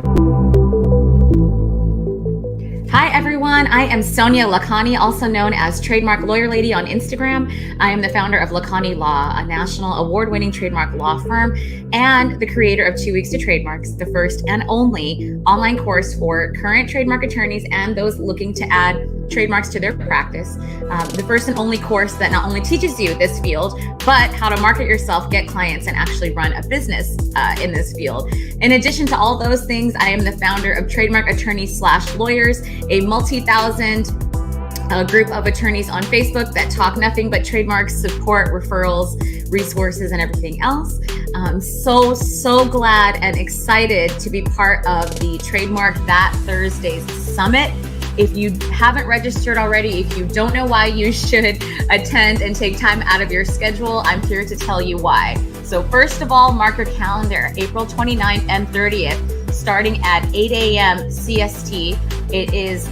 Hi everyone, I am Sonia Lakhani, also known as Trademark Lawyer Lady on Instagram. I am the founder of Lakhani Law, a national award-winning trademark law firm, and the creator of 2 Weeks to Trademarks, the first and only online course for current trademark attorneys and those looking to add trademarks to their practice. The first and only course that not only teaches you this field, but how to market yourself, get clients, and actually run a business in this field. In addition to all those things, I am the founder of Trademark Attorneys / Lawyers, a multi-thousand group of attorneys on Facebook that talk nothing but trademarks, support, referrals, resources, and everything else. I'm so glad and excited to be part of the Trademark That Thursday's Summit. If you haven't registered already, if you don't know why you should attend and take time out of your schedule, I'm here to tell you why. So first of all, mark your calendar, April 29th and 30th, starting at 8 a.m. CST. It is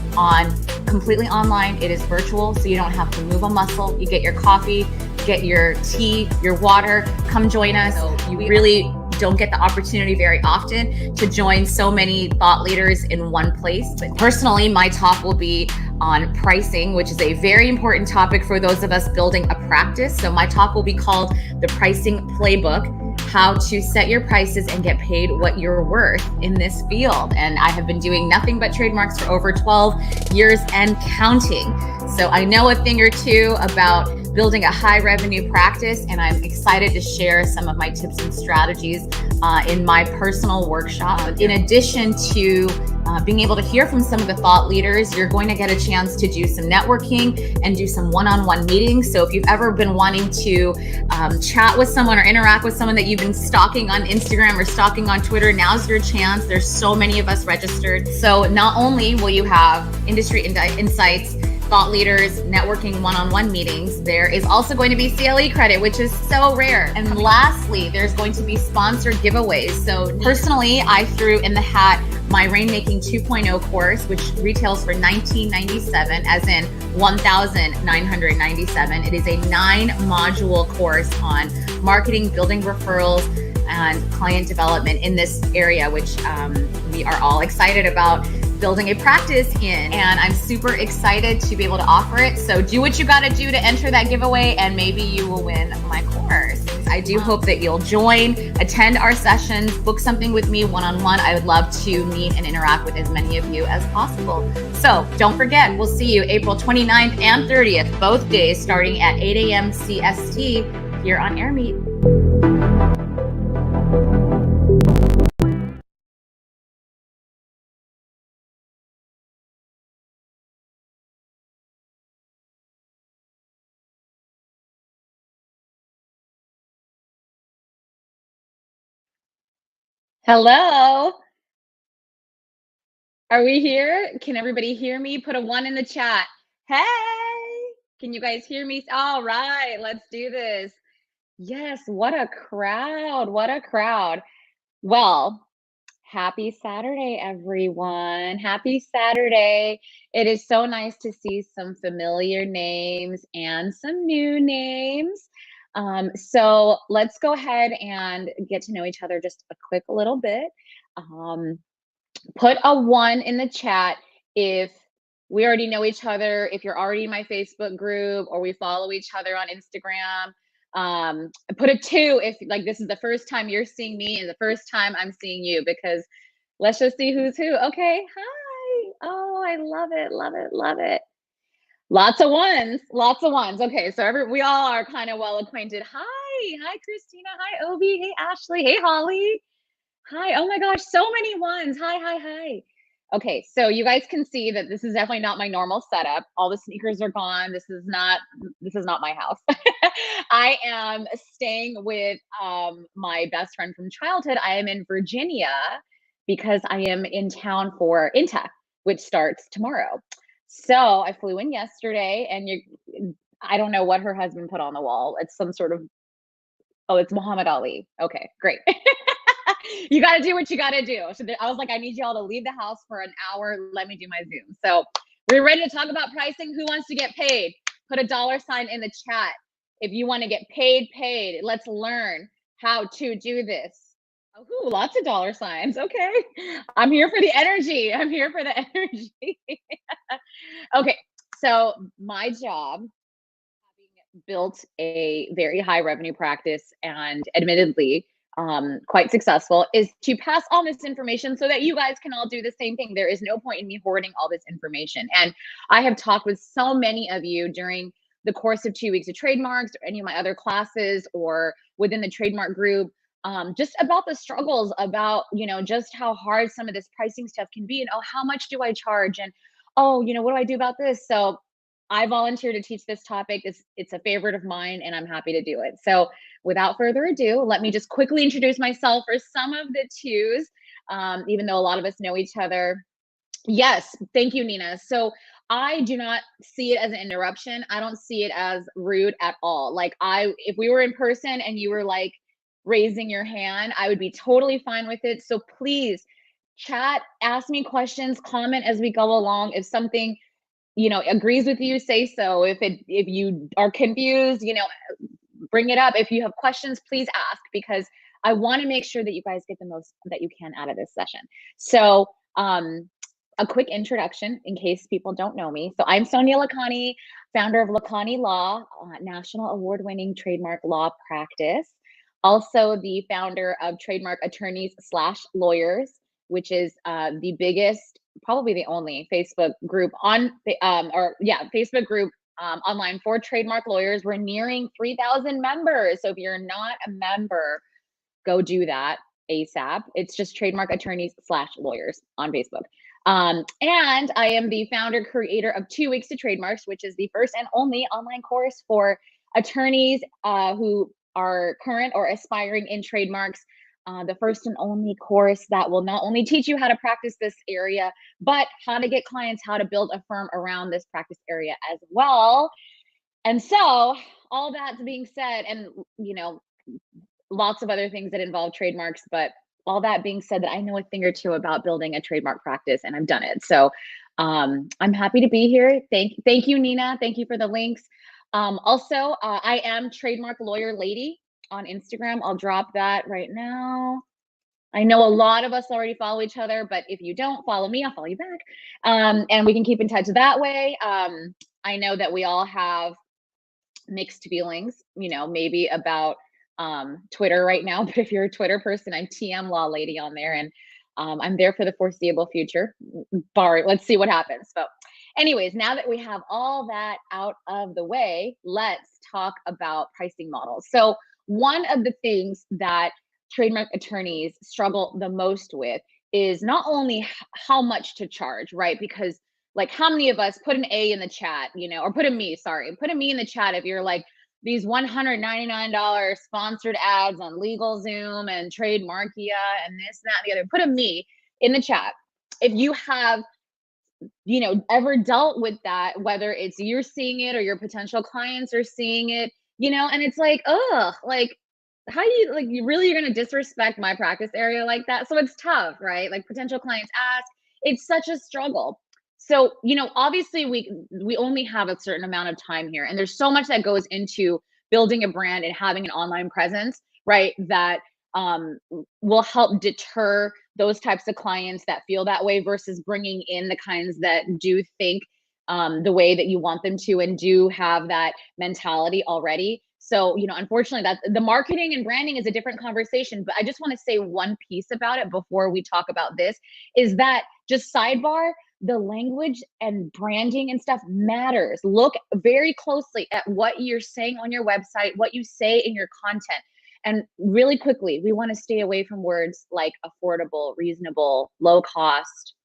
completely online. It is virtual, so you don't have to move a muscle. You get your coffee, get your tea, your water, come join us. You really don't get the opportunity very often to join so many thought leaders in one place. But personally, my talk will be on pricing, which is a very important topic for those of us building a practice. So my talk will be called The Pricing Playbook, how to set your prices and get paid what you're worth in this field. And I have been doing nothing but trademarks for over 12 years and counting. So I know a thing or two about building a high revenue practice, and I'm excited to share some of my tips and strategies in my personal workshop. In addition to being able to hear from some of the thought leaders, you're going to get a chance to do some networking and do some one-on-one meetings. So if you've ever been wanting to chat with someone or interact with someone that you've been stalking on Instagram or stalking on Twitter, now's your chance. There's so many of us registered. So not only will you have industry insights, thought leaders, networking, one-on-one meetings, there is also going to be CLE credit, which is so rare. And lastly, there's going to be sponsored giveaways. So personally, I threw in the hat my Rainmaking 2.0 course, which retails for $19.97, as in $1,997. It is a 9-module course on marketing, building referrals, and client development in this area, which we are all excited about building a practice in, and I'm super excited to be able to offer it. So do what you got to do to enter that giveaway, and maybe you will win my course. I do hope that you'll join, attend our sessions, book something with me one-on-one. I would love to meet and interact with as many of you as possible. So don't forget, we'll see you April 29th and 30th, both days starting at 8 a.m. CST here on AirMeet. Hello, are we here? Can everybody hear me? Put a 1 in the chat. Hey, can you guys hear me? All right, let's do this. Yes, what a crowd. What a crowd. Well, happy Saturday, everyone. Happy Saturday. It is so nice to see some familiar names and some new names. So let's go ahead and get to know each other just a quick little bit. Put a 1 in the chat if we already know each other, if you're already in my Facebook group, or we follow each other on Instagram. Put a 2 if like this is the first time you're seeing me and the first time I'm seeing you, because let's just see who's who. Okay, hi. Oh, I love it, love it, love it. Lots of ones, lots of ones. Okay, so we all are kind of well acquainted. Hi Christina, hi Obi, hey Ashley, hey Holly. Hi, oh my gosh, so many ones. Hi. Okay, so you guys can see that this is definitely not my normal setup. All the sneakers are gone. This is not my house. I am staying with my best friend from childhood. I am in Virginia because I am in town for INTA, which starts tomorrow. So I flew in yesterday, and I don't know what her husband put on the wall. It's some sort of, oh, it's Muhammad Ali. Okay, great. You got to do what you got to do. So I was like, I need y'all to leave the house for an hour. Let me do my Zoom. So we're ready to talk about pricing. Who wants to get paid? Put a $sign in the chat. If you want to get paid. Let's learn how to do this. Ooh, lots of dollar signs. Okay. I'm here for the energy. I'm here for the energy. Okay. So my job, built a very high revenue practice and admittedly quite successful, is to pass on this information so that you guys can all do the same thing. There is no point in me hoarding all this information. And I have talked with so many of you during the course of 2 weeks of trademarks or any of my other classes or within the trademark group, just about the struggles, about, just how hard some of this pricing stuff can be, and oh, how much do I charge, and oh, what do I do about this? So I volunteer to teach this topic. It's a favorite of mine, and I'm happy to do it. So, without further ado, let me just quickly introduce myself for some of the twos, even though a lot of us know each other. Yes, thank you, Nina. So, I do not see it as an interruption. I don't see it as rude at all. Like, if we were in person and you were like raising your hand, I would be totally fine with it. So, please chat, ask me questions, comment as we go along. If something agrees with you, say so. If you are confused, bring it up. If you have questions, please ask, because I want to make sure that you guys get the most that you can out of this session. So a quick introduction in case people don't know me. So I'm Sonia Lakhani, founder of Lakhani Law, national award-winning trademark law practice. Also the founder of Trademark Attorneys slash Lawyers, which is the biggest, probably the only Facebook group on the Facebook group online for trademark lawyers. We're nearing 3,000 members. So if you're not a member, go do that ASAP. It's just Trademark Attorneys slash Lawyers on Facebook. And I am the founder creator of 2 Weeks to Trademarks, which is the first and only online course for attorneys who are current or aspiring in trademarks. The first and only course that will not only teach you how to practice this area, but how to get clients, how to build a firm around this practice area as well. And so, all that being said, and lots of other things that involve trademarks, but all that being said, that I know a thing or two about building a trademark practice, and I've done it. So I'm happy to be here. Thank you, Nina. Thank you for the links. Also, I am Trademark Lawyer Lady on Instagram. I'll drop that right now. I know a lot of us already follow each other, but if you don't follow me, I'll follow you back. And we can keep in touch that way. I know that we all have mixed feelings, maybe about Twitter right now. But if you're a Twitter person, I'm TM Law Lady on there, and I'm there for the foreseeable future. Let's see what happens. But anyways, now that we have all that out of the way, let's talk about pricing models. So one of the things that trademark attorneys struggle the most with is not only how much to charge, right? Because like, how many of us put an A in the chat, or put a me in the chat if you're like, these $199 sponsored ads on LegalZoom and Trademarkia and this, that, and the other. Put a me in the chat if you have, ever dealt with that, whether it's you're seeing it or your potential clients are seeing it, and it's like, ugh, like, how do you, like, you're going to disrespect my practice area like that? So it's tough, right? Like, potential clients ask, it's such a struggle. So, obviously we only have a certain amount of time here, and there's so much that goes into building a brand and having an online presence, right? That will help deter those types of clients that feel that way versus bringing in the kinds that do think the way that you want them to and do have that mentality already. So, unfortunately, that the marketing and branding is a different conversation. But I just want to say one piece about it before we talk about this, is that, just sidebar, the language and branding and stuff matters. Look very closely at what you're saying on your website, what you say in your content. And really quickly, we want to stay away from words like affordable, reasonable, low cost,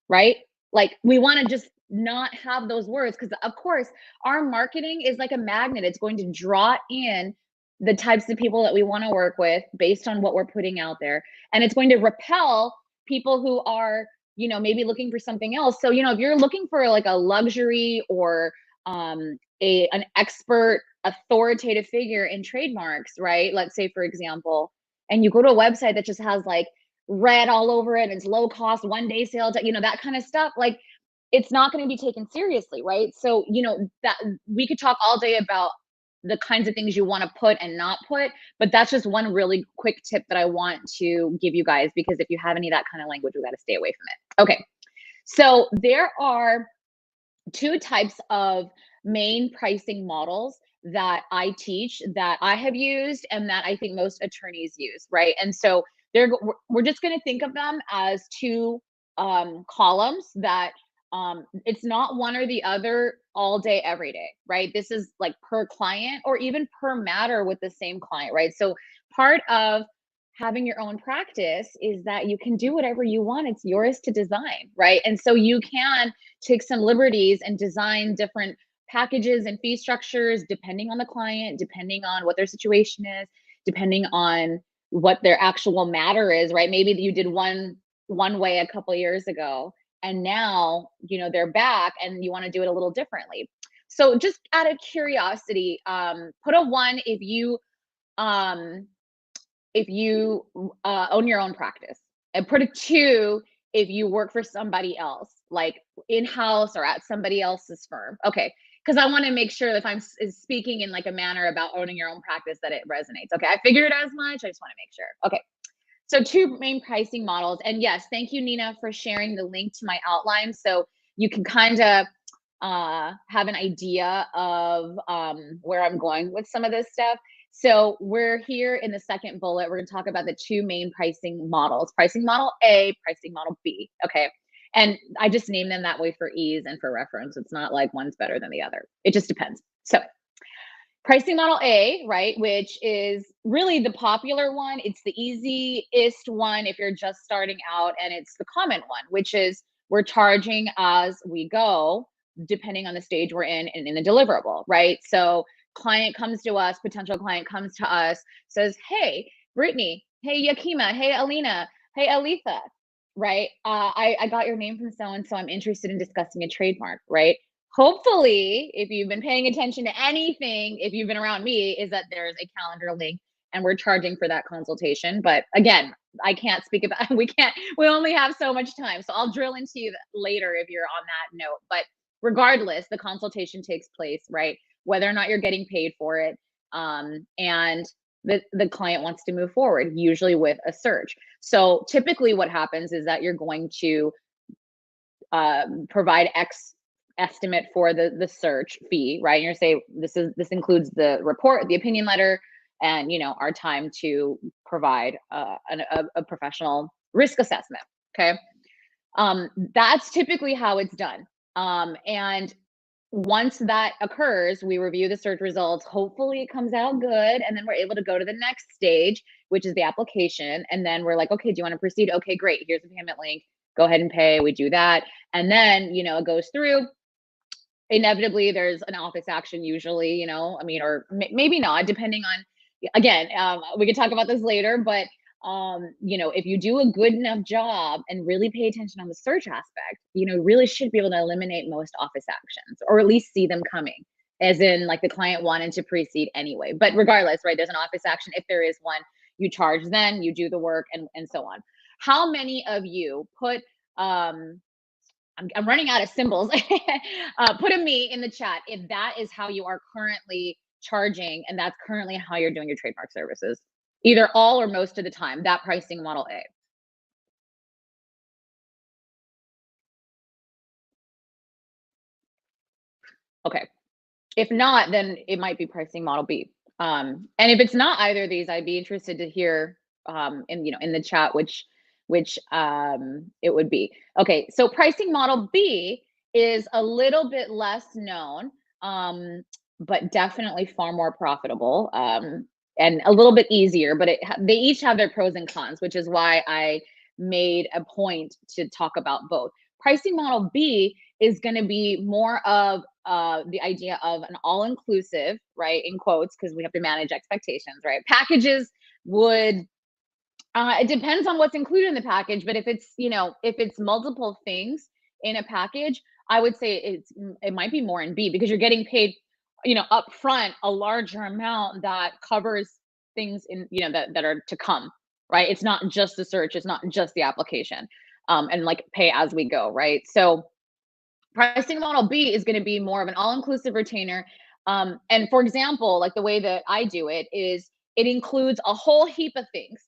right? Like, we want to just not have those words, because of course our marketing is like a magnet. It's going to draw in the types of people that we want to work with based on what we're putting out there, and it's going to repel people who are, maybe looking for something else. So, if you're looking for like a luxury or an expert authoritative figure in trademarks, right? Let's say, for example, and you go to a website that just has like red all over it, and it's low cost, 1 day sale, that kind of stuff, like, it's not going to be taken seriously, right? So, that we could talk all day about the kinds of things you want to put and not put, but that's just one really quick tip that I want to give you guys, because if you have any of that kind of language, we got to stay away from it. Okay. So there are two types of main pricing models that I teach, that I have used, and that I think most attorneys use, right? And so we're just going to think of them as two columns that it's not one or the other all day, every day, right? This is like per client or even per matter with the same client, right? So part of having your own practice is that you can do whatever you want. It's yours to design, right? And so you can take some liberties and design different packages and fee structures depending on the client, depending on what their situation is, depending on what their actual matter is, right? Maybe you did one way a couple years ago, and now they're back and you want to do it a little differently. So just out of curiosity, put a 1 if you own your own practice, and put a 2 if you work for somebody else, like in-house or at somebody else's firm. Okay, because I want to make sure that if I'm speaking in like a manner about owning your own practice, that it resonates. Okay, I figured as much. I just want to make sure. Okay, so two main pricing models. And yes, thank you, Nina, for sharing the link to my outline, so you can kind of have an idea of where I'm going with some of this stuff. So we're here in the second bullet. We're going to talk about the two main pricing models: pricing model A, pricing model B. Okay. And I just named them that way for ease and for reference. It's not like one's better than the other. It just depends. So pricing model A, right, which is really the popular one. It's the easiest one if you're just starting out, and it's the common one, which is we're charging as we go, depending on the stage we're in and in the deliverable, right? So client comes to us, potential client comes to us, says, hey, Brittany, hey, Yakima, hey, Alina, hey, Aletha, right? I got your name from so-and-so. I'm interested in discussing a trademark, right? Hopefully, if you've been paying attention to anything, if you've been around me, is that there's a calendar link and we're charging for that consultation. But again, I can't speak about, we only have so much time. So I'll drill into you later if you're on that note. But regardless, the consultation takes place, right? Whether or not you're getting paid for it. And the client wants to move forward, usually with a search. So typically what happens is that you're going to provide X estimate for the search fee, right? And you're say this includes the report, the opinion letter, and our time to provide a professional risk assessment. Okay, that's typically how it's done. And once that occurs, we review the search results. Hopefully it comes out good, and then we're able to go to the next stage, which is the application. And then we're like, okay, do you want to proceed? Okay, great. Here's the payment link. Go ahead and pay. We do that, and then it goes through. Inevitably there's an office action usually, or maybe not, depending on, again, we could talk about this later, but if you do a good enough job and really pay attention on the search aspect, really should be able to eliminate most office actions, or at least see them coming, as in like the client wanted to proceed anyway. But regardless, right, there's an office action. If there is one, you charge, then you do the work, and so on. How many of you put I'm running out of symbols. Put a me in the chat if that is how you are currently charging, and that's currently how you're doing your trademark services, either all or most of the time, that pricing model A. Okay. If not, then it might be pricing model B. And if it's not either of these, I'd be interested to hear in the chat which it would be. Okay, so pricing model B is a little bit less known, but definitely far more profitable, and a little bit easier. But they each have their pros and cons, which is why I made a point to talk about both. Pricing model B is going to be more of the idea of an all-inclusive, right, in quotes, because we have to manage expectations, right? Packages would it depends on what's included in the package, but if it's multiple things in a package, I would say it might be more in B, because you're getting paid, up front, a larger amount that covers things in that are to come, right? It's not just the search, it's not just the application, and like pay as we go, right? So pricing model B is going to be more of an all-inclusive retainer. And for example, like the way that I do it is it includes a whole heap of things: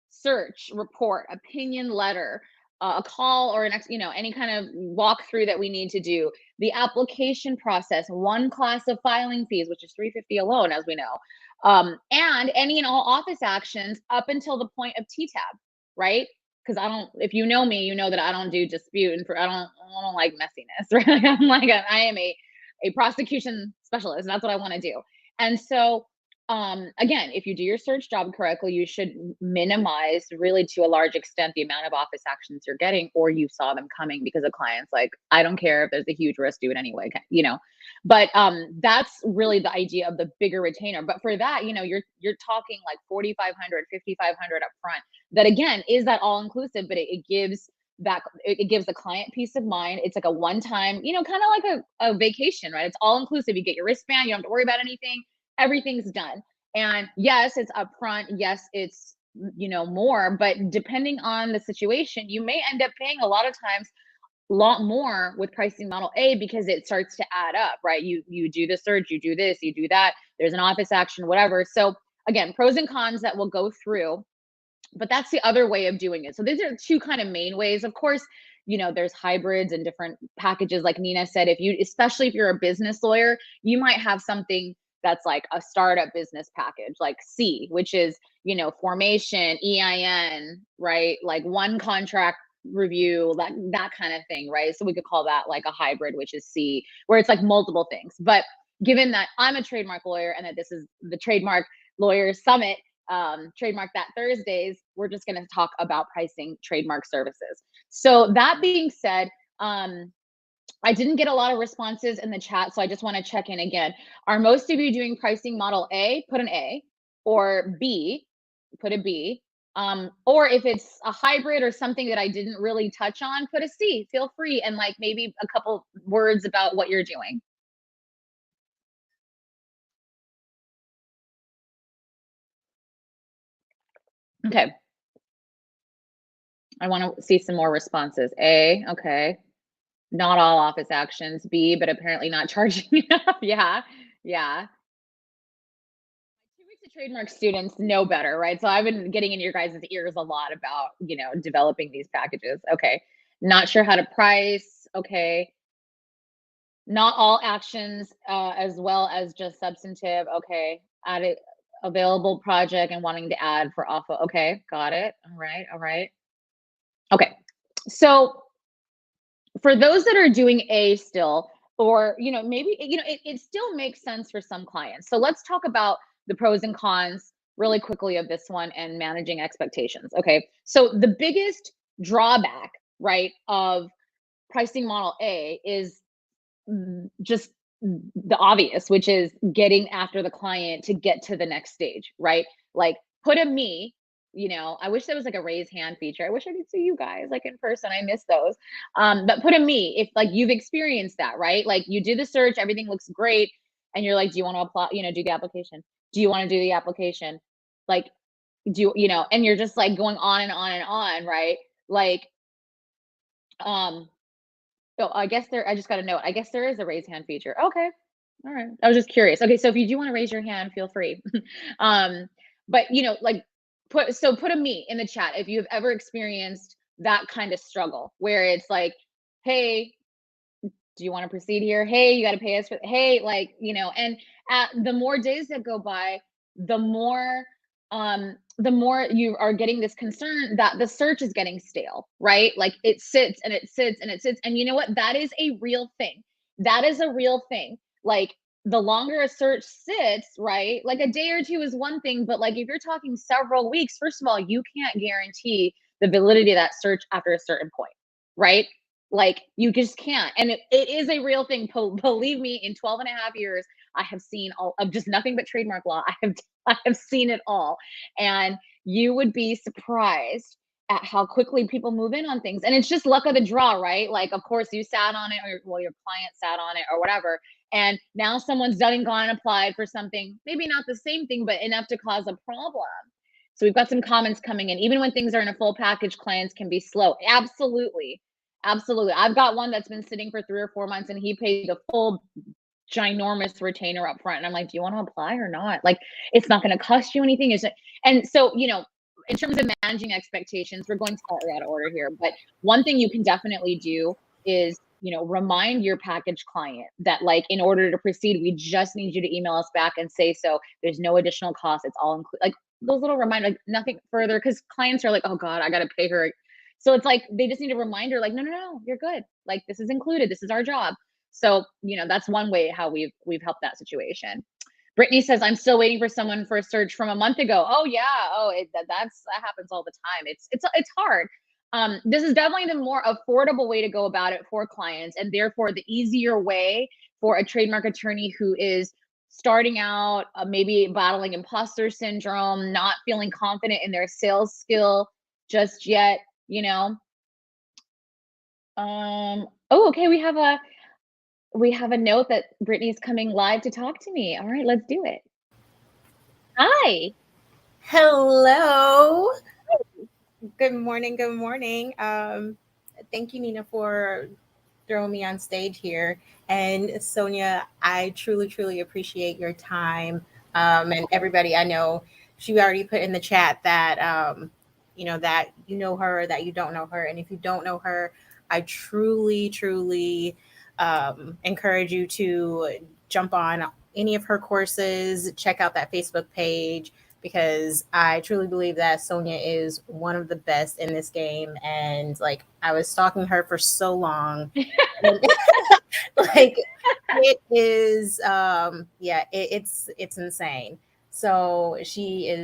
search, report, opinion letter, a call or any kind of walkthrough that we need to do, the application process, one class of filing fees, which is 350 alone, as we know, and any and all office actions up until the point of TTAB, right? Because I don't, if you know me, you know that I don't do dispute and I don't like messiness, right? I'm like, I am a prosecution specialist. That's what I want to do. And so, again, if you do your search job correctly, you should minimize really to a large extent the amount of office actions you're getting, or you saw them coming because a client's like, I don't care if there's a huge risk, do it anyway, But that's really the idea of the bigger retainer. But for that, you're talking like 4,500, 5,500 up front. That again is that all inclusive, but it gives it gives the client peace of mind. It's like a one time, kind of like a vacation, right? It's all inclusive. You get your wristband, you don't have to worry about anything, everything's done. And yes, it's upfront. Yes, it's more, but depending on the situation, you may end up paying a lot of times a lot more with pricing model A because it starts to add up, right? You do the search, you do this, you do that. There's an office action, whatever. So again, pros and cons that we'll go through, but that's the other way of doing it. So these are two kind of main ways. Of course, there's hybrids and different packages. Like Nina said, especially if you're a business lawyer, you might have something that's like a startup business package, like C, which is, formation, EIN, right? Like one contract review, that kind of thing, right? So we could call that like a hybrid, which is C, where it's like multiple things. But given that I'm a trademark lawyer and that this is the Trademark Lawyers Summit, Trademark that Thursdays, we're just going to talk about pricing trademark services. So that being said, I didn't get a lot of responses in the chat, so I just want to check in again. Are most of you doing pricing model A? Put an A, or B, put a B. Or if it's a hybrid or something that I didn't really touch on, put a C. Feel free, and like maybe a couple words about what you're doing. Okay. I want to see some more responses. A, okay. Not all office actions. B, but apparently not charging enough. Yeah. Yeah. 2 weeks of trademark students know better, right? So I've been getting in your guys' ears a lot about, developing these packages. Okay. Not sure how to price. Okay. Not all actions, as well as just substantive. Okay. Add it, available project and wanting to add for alpha. Okay. Got it. All right. All right. Okay. So for those that are doing A still, or maybe it still makes sense for some clients. So let's talk about the pros and cons really quickly of this one and managing expectations. Okay, so the biggest drawback, right, of pricing model A is just the obvious, which is getting after the client to get to the next stage, right? Like put a me, I wish there was like a raise hand feature. I wish I could see you guys like in person. I miss those. But put a me if like you've experienced that, right? Like you do the search, everything looks great, and you're like, do you want to apply, do the application? Do you want to do the application? Like, and you're just like going on and on and on, right? Like, um, so I guess I just got a note. I guess there is a raise hand feature. Okay. All right. I was just curious. Okay. So if you do want to raise your hand, feel free. um, but like put a me in the chat if you've ever experienced that kind of struggle where it's like, hey, do you want to proceed here? Hey, you got to pay us for, hey, like, and the more days that go by, the more you are getting this concern that the search is getting stale, right? Like it sits and it sits and it sits. And you know what? That is a real thing. That is a real thing. Like the longer a search sits, right? Like a day or two is one thing, but like if you're talking several weeks, first of all, you can't guarantee the validity of that search after a certain point, right? Like you just can't. And it is a real thing. Believe me, in 12 and a half years, I have seen all of just nothing but trademark law. I have seen it all. And you would be surprised at how quickly people move in on things. And it's just luck of the draw, right? Like, of course, you sat on it, or well, your client sat on it, or whatever. And now someone's done and gone and applied for something, maybe not the same thing, but enough to cause a problem. So we've got some comments coming in. Even when things are in a full package, clients can be slow. Absolutely. Absolutely. I've got one that's been sitting for 3 or 4 months and he paid the full ginormous retainer up front. And I'm like, do you want to apply or not? Like, it's not going to cost you anything. Is it? And so, in terms of managing expectations, we're going slightly out of order here. But one thing you can definitely do is, remind your package client that, like, in order to proceed, we just need you to email us back and say so. There's no additional cost. It's all included. Like those little reminders, like nothing further, because clients are like, oh God, I got to pay her. So it's like they just need a reminder, like, no, no, no, you're good. Like this is included. This is our job. So, that's one way how we've helped that situation. Brittany says, I'm still waiting for someone for a search from a month ago. Oh yeah. Oh, that happens all the time. It's hard. This is definitely the more affordable way to go about it for clients, and therefore the easier way for a trademark attorney who is starting out, maybe battling imposter syndrome, not feeling confident in their sales skill just yet, Oh, okay. We have a note that Brittany's coming live to talk to me. All right, let's do it. Hi. Hello. Good morning. Good morning. Thank you, Nina, for throwing me on stage here. And Sonia, I truly, truly appreciate your time. And everybody, I know she already put in the chat that that you know her, that you don't know her, and if you don't know her, I truly, truly encourage you to jump on any of her courses, check out that Facebook page, because I truly believe that Sonia is one of the best in this game. And like, I was stalking her for so long. Like, it is it's insane. So she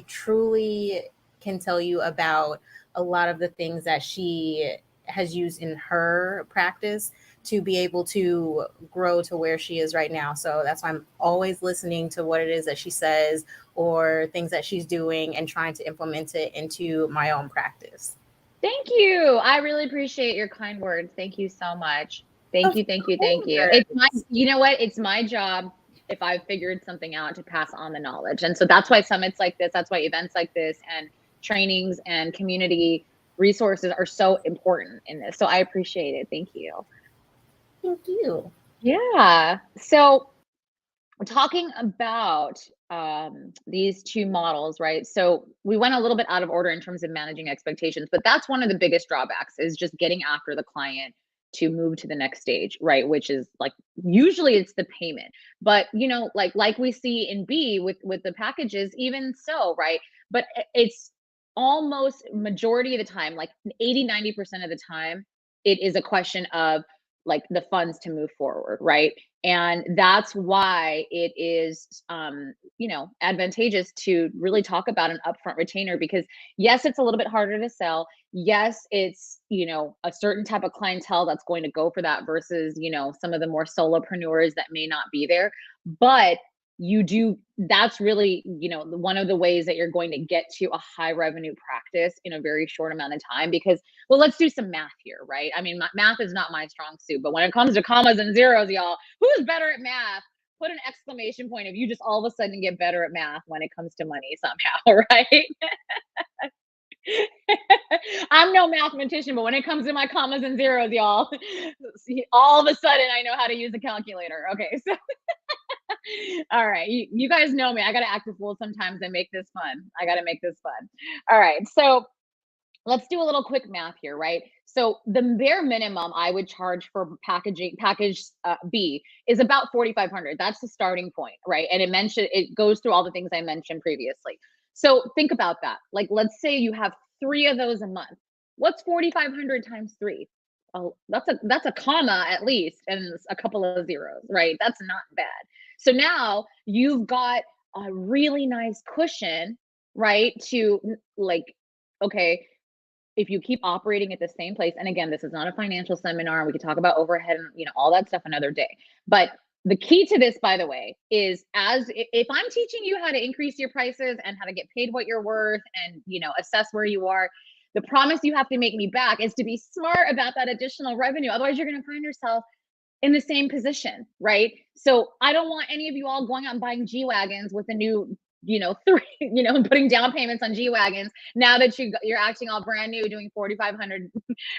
truly can tell you about a lot of the things that she has used in her practice to be able to grow to where she is right now. So that's why I'm always listening to what it is that she says or things that she's doing and trying to implement it into my own practice. Thank you. I really appreciate your kind words. Thank you so much. Thank you, thank you, thank you. It's you know what? It's my job, if I've figured something out, to pass on the knowledge. And so that's why summits like this, that's why events like this and trainings and community resources are so important in this. So I appreciate it. Thank you. Thank you. Yeah. So we're talking about these two models, right? So we went a little bit out of order in terms of managing expectations, but that's one of the biggest drawbacks, is just getting after the client to move to the next stage, right? Which is like, usually it's the payment, but like we see in B with the packages, even so, right? But it's almost majority of the time, like 80-90% of the time, it is a question of like the funds to move forward, right? And that's why it is advantageous to really talk about an upfront retainer, because yes, it's a little bit harder to sell. Yes, it's a certain type of clientele that's going to go for that versus some of the more solopreneurs that may not be there. But that's really one of the ways that you're going to get to a high revenue practice in a very short amount of time. Because, well, let's do some math here, right? I mean, math is not my strong suit, but when it comes to commas and zeros, y'all, who's better at math? Put an exclamation point if you just all of a sudden get better at math when it comes to money somehow. Right? I'm no mathematician, but when it comes to my commas and zeros, y'all, all of a sudden I know how to use a calculator. Okay, so all right, you guys know me. I gotta act a fool sometimes and make this fun. I gotta make this fun. All right, so let's do a little quick math here, right? So the bare minimum I would charge for package B is about 4,500. That's the starting point, right? And it goes through all the things I mentioned previously. So think about that. Like, let's say you have 3 of those a month. What's 4,500 times 3? Oh, that's a comma at least, and a couple of zeros, right? That's not bad. So now you've got a really nice cushion, right? To like, okay, if you keep operating at the same place, and again, this is not a financial seminar, we could talk about overhead and all that stuff another day. But the key to this, by the way, is if I'm teaching you how to increase your prices and how to get paid what you're worth and assess where you are, the promise you have to make me back is to be smart about that additional revenue. Otherwise, you're going to find yourself in the same position, right? So I don't want any of you all going out and buying G-Wagons with a new, putting down payments on G-Wagons now that you're acting all brand new doing 4,500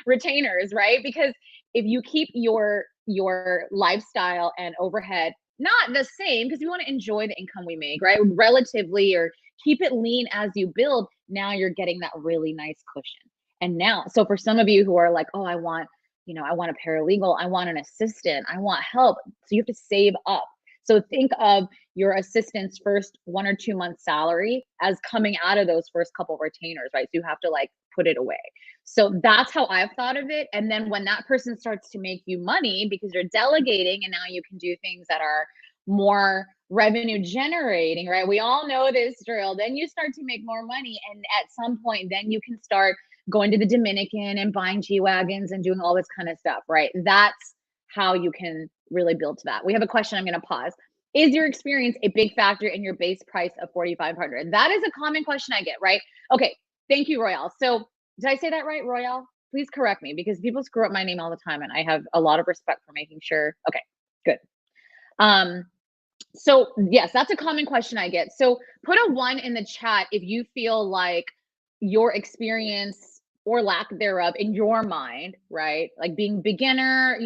retainers, right? Because if you keep your your lifestyle and overhead not the same, because we want to enjoy the income we make, right? Relatively, or keep it lean as you build. Now you're getting that really nice cushion. And now, so for some of you who are like, oh, I want, I want a paralegal, I want an assistant, I want help. So you have to save up. So think of your assistant's first 1 or 2 months salary as coming out of those first couple retainers, right? So you have to like put it away. So that's how I've thought of it. And then when that person starts to make you money because you're delegating and now you can do things that are more revenue generating, right? We all know this drill. Then you start to make more money. And at some point, then you can start going to the Dominican and buying G-Wagons and doing all this kind of stuff, right? That's how you can really build to that. We have a question. I'm going to pause. Is your experience a big factor in your base price of $4,500? That is a common question I get, right? Okay. Thank you, Royale. So did I say that right, Royale? Please correct me, because people screw up my name all the time and I have a lot of respect for making sure. Okay, good. So yes, that's a common question I get. So put a 1 in the chat if you feel like your experience or lack thereof in your mind, right? Like being beginner,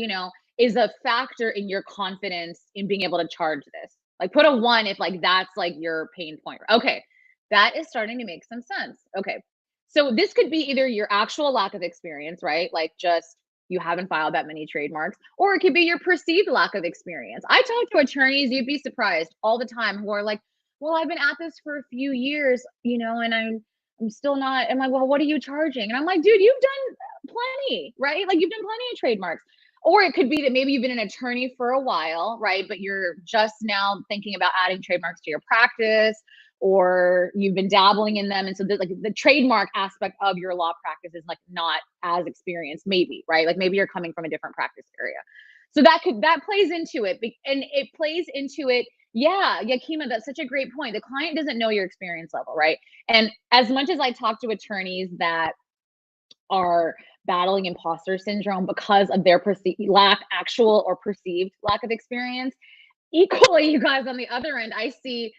is a factor in your confidence in being able to charge this. Like put a 1 if like that's like your pain point. Okay. That is starting to make some sense. Okay. So this could be either your actual lack of experience, right? Like just you haven't filed that many trademarks, or it could be your perceived lack of experience. I talk to attorneys, you'd be surprised, all the time, who are like, well, I've been at this for a few years, and I'm still not. I'm like, well, what are you charging? And I'm like, dude, you've done plenty, right? Like you've done plenty of trademarks. Or it could be that maybe you've been an attorney for a while, right? But you're just now thinking about adding trademarks to your practice, or you've been dabbling in them. And so the trademark aspect of your law practice is like not as experienced, maybe, right? Like maybe you're coming from a different practice area. So that plays into it. And it plays into it. Yeah, Yakima, that's such a great point. The client doesn't know your experience level, right? And as much as I talk to attorneys that are battling imposter syndrome because of their actual or perceived lack of experience, equally, you guys, on the other end, I see,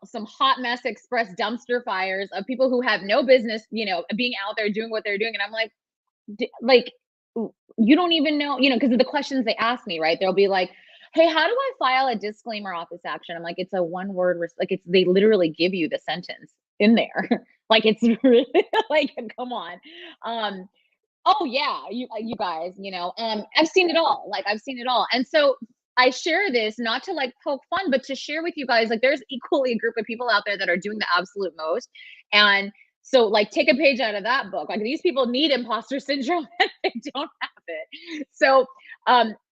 some hot mess express dumpster fires of people who have no business, being out there doing what they're doing. And I'm like, you don't even know, because of the questions they ask me, right? They'll be like, hey, how do I file a disclaimer office action? I'm like, it's a 1-word, they literally give you the sentence in there. Like, it's really like, come on. Oh yeah, you guys, I've seen it all. Like I've seen it all. And so I share this not to like poke fun, but to share with you guys, like there's equally a group of people out there that are doing the absolute most. And so like take a page out of that book. Like these people need imposter syndrome and they don't have it. So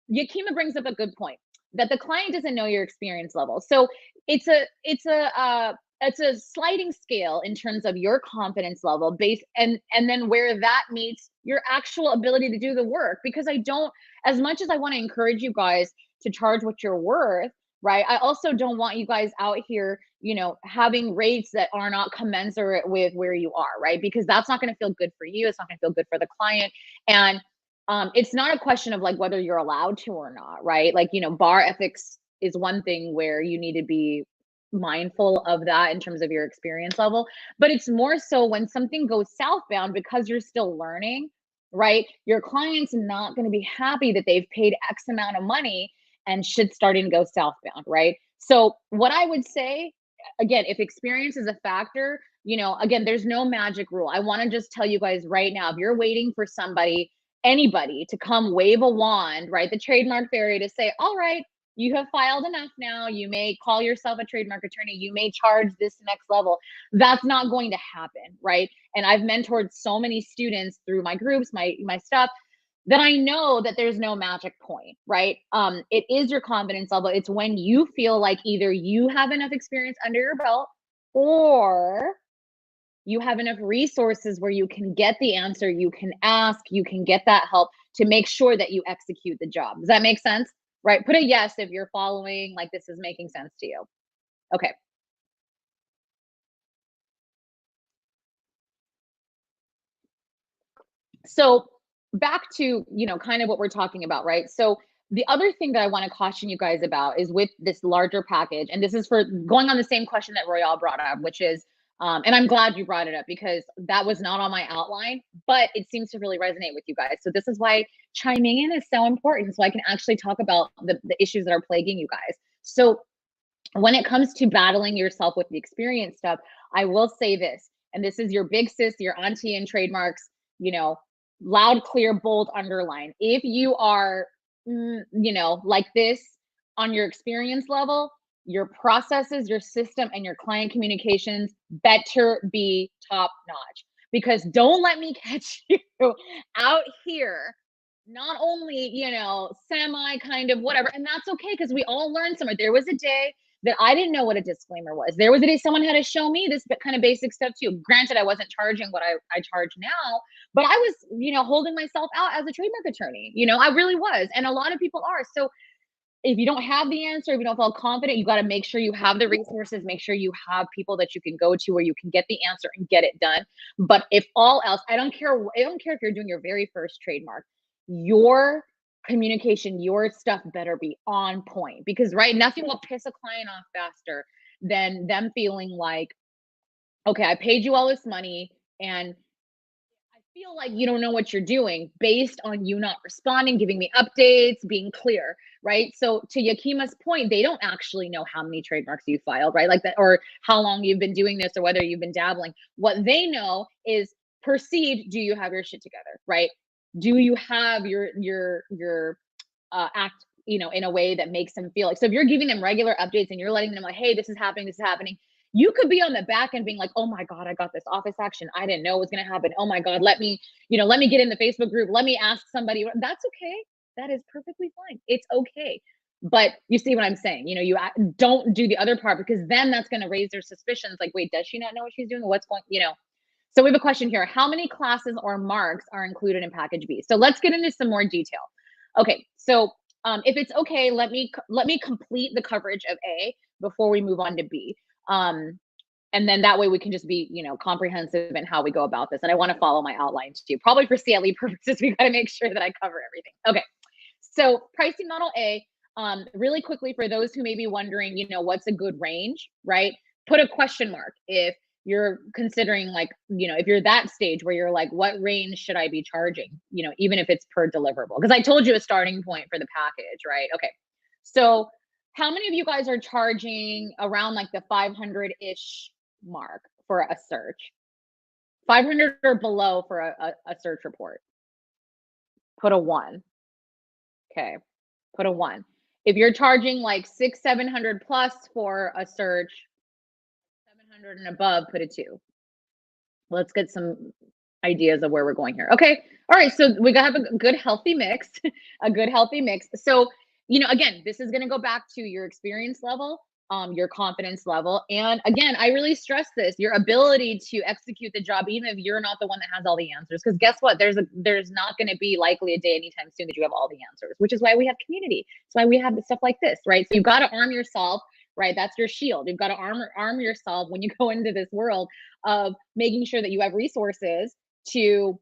Yakima brings up a good point, that the client doesn't know your experience level. So it's a sliding scale in terms of your confidence level based and then where that meets your actual ability to do the work. Because as much as I want to encourage you guys to charge what you're worth, right? I also don't want you guys out here, having rates that are not commensurate with where you are, right? Because that's not going to feel good for you. It's not going to feel good for the client. And it's not a question of like whether you're allowed to or not, right? Like, bar ethics is one thing where you need to be mindful of that in terms of your experience level, but it's more so when something goes southbound because you're still learning, right? Your client's not going to be happy that they've paid X amount of money and shit's starting to go southbound, right? So what I would say, again, if experience is a factor, again, there's no magic rule. I want to just tell you guys right now, if you're waiting for anybody to come wave a wand, right? The trademark fairy to say, all right, you have filed enough now. You may call yourself a trademark attorney. You may charge this next level. That's not going to happen, right? And I've mentored so many students through my groups, my stuff, that I know that there's no magic point, right? It is your confidence level. It's when you feel like either you have enough experience under your belt or you have enough resources where you can get the answer, you can ask, you can get that help to make sure that you execute the job. Does that make sense? Right? Put a yes if you're following, like this is making sense to you. Okay. So back to, kind of what we're talking about, right? So the other thing that I want to caution you guys about is with this larger package, and this is for going on the same question that Royale brought up, which is And I'm glad you brought it up because that was not on my outline, but it seems to really resonate with you guys. So this is why chiming in is so important. So I can actually talk about the issues that are plaguing you guys. So when it comes to battling yourself with the experience stuff, I will say this, and this is your big sis, your auntie in trademarks, you know, loud, clear, bold, underline. If you are, you know, like this on your experience level, your processes, your system, and your client communications better be top notch. Because don't let me catch you out here not only, you know, semi kind of whatever, and that's okay because we all learn somewhere. There was a day that I didn't know what a disclaimer was. There was a day someone had to show me this kind of basic stuff too. Granted, I wasn't charging what I charge now, but I was, you know, holding myself out as a trademark attorney. You know, I really was. And a lot of people are. So if you don't have the answer, if you don't feel confident, you got to make sure you have the resources, make sure you have people that you can go to where you can get the answer and get it done. But if all else, I don't care if you're doing your very first trademark, your communication, your stuff better be on point because right, nothing will piss a client off faster than them feeling like, okay, I paid you all this money and I feel like you don't know what you're doing based on you not responding, giving me updates, being clear, right? So to Yakima's point, they don't actually know how many trademarks you filed, right? Like that, or how long you've been doing this or whether you've been dabbling. What they know is perceived, do you have your shit together, right? Do you have your act, you know, in a way that makes them feel like, so if you're giving them regular updates and you're letting them like, hey, this is happening, you could be on the back end being like, oh my God, I got this office action. I didn't know it was going to happen. Oh my God, let me, you know, let me get in the Facebook group. Let me ask somebody. That's okay. That is perfectly fine. It's okay. But you see what I'm saying? You know, you don't do the other part because then that's going to raise their suspicions. Like, wait, does she not know what she's doing? What's going, you know? So we have a question here. How many classes or marks are included in package B? So let's get into some more detail. Okay, so if it's okay, let me complete the coverage of A before we move on to B. And then that way we can just be, you know, comprehensive in how we go about this. And I want to follow my outline too. Probably for CLE purposes, we got to make sure that I cover everything. Okay, so pricing model A, really quickly for those who may be wondering, you know, what's a good range, right? Put a question mark if you're considering like, you know, if you're that stage where you're like, what range should I be charging? You know, even if it's per deliverable, because I told you a starting point for the package, right? Okay. So how many of you guys are charging around like the 500-ish mark for a search? 500 or below for a search report? Put a 1. Okay. Put a 1. If you're charging like 600-700 plus for a search, 700 and above, put a 2. Let's get some ideas of where we're going here. Okay. All right. So we gotta have a good healthy mix, a good healthy mix. So, you know, again, this is gonna go back to your experience level, your confidence level. And again, I really stress this, your ability to execute the job, even if you're not the one that has all the answers. Because guess what? There's not gonna be likely a day anytime soon that you have all the answers, which is why we have community. It's why we have stuff like this, right? So you've got to arm yourself, right? That's your shield. You've got to arm yourself when you go into this world of making sure that you have resources to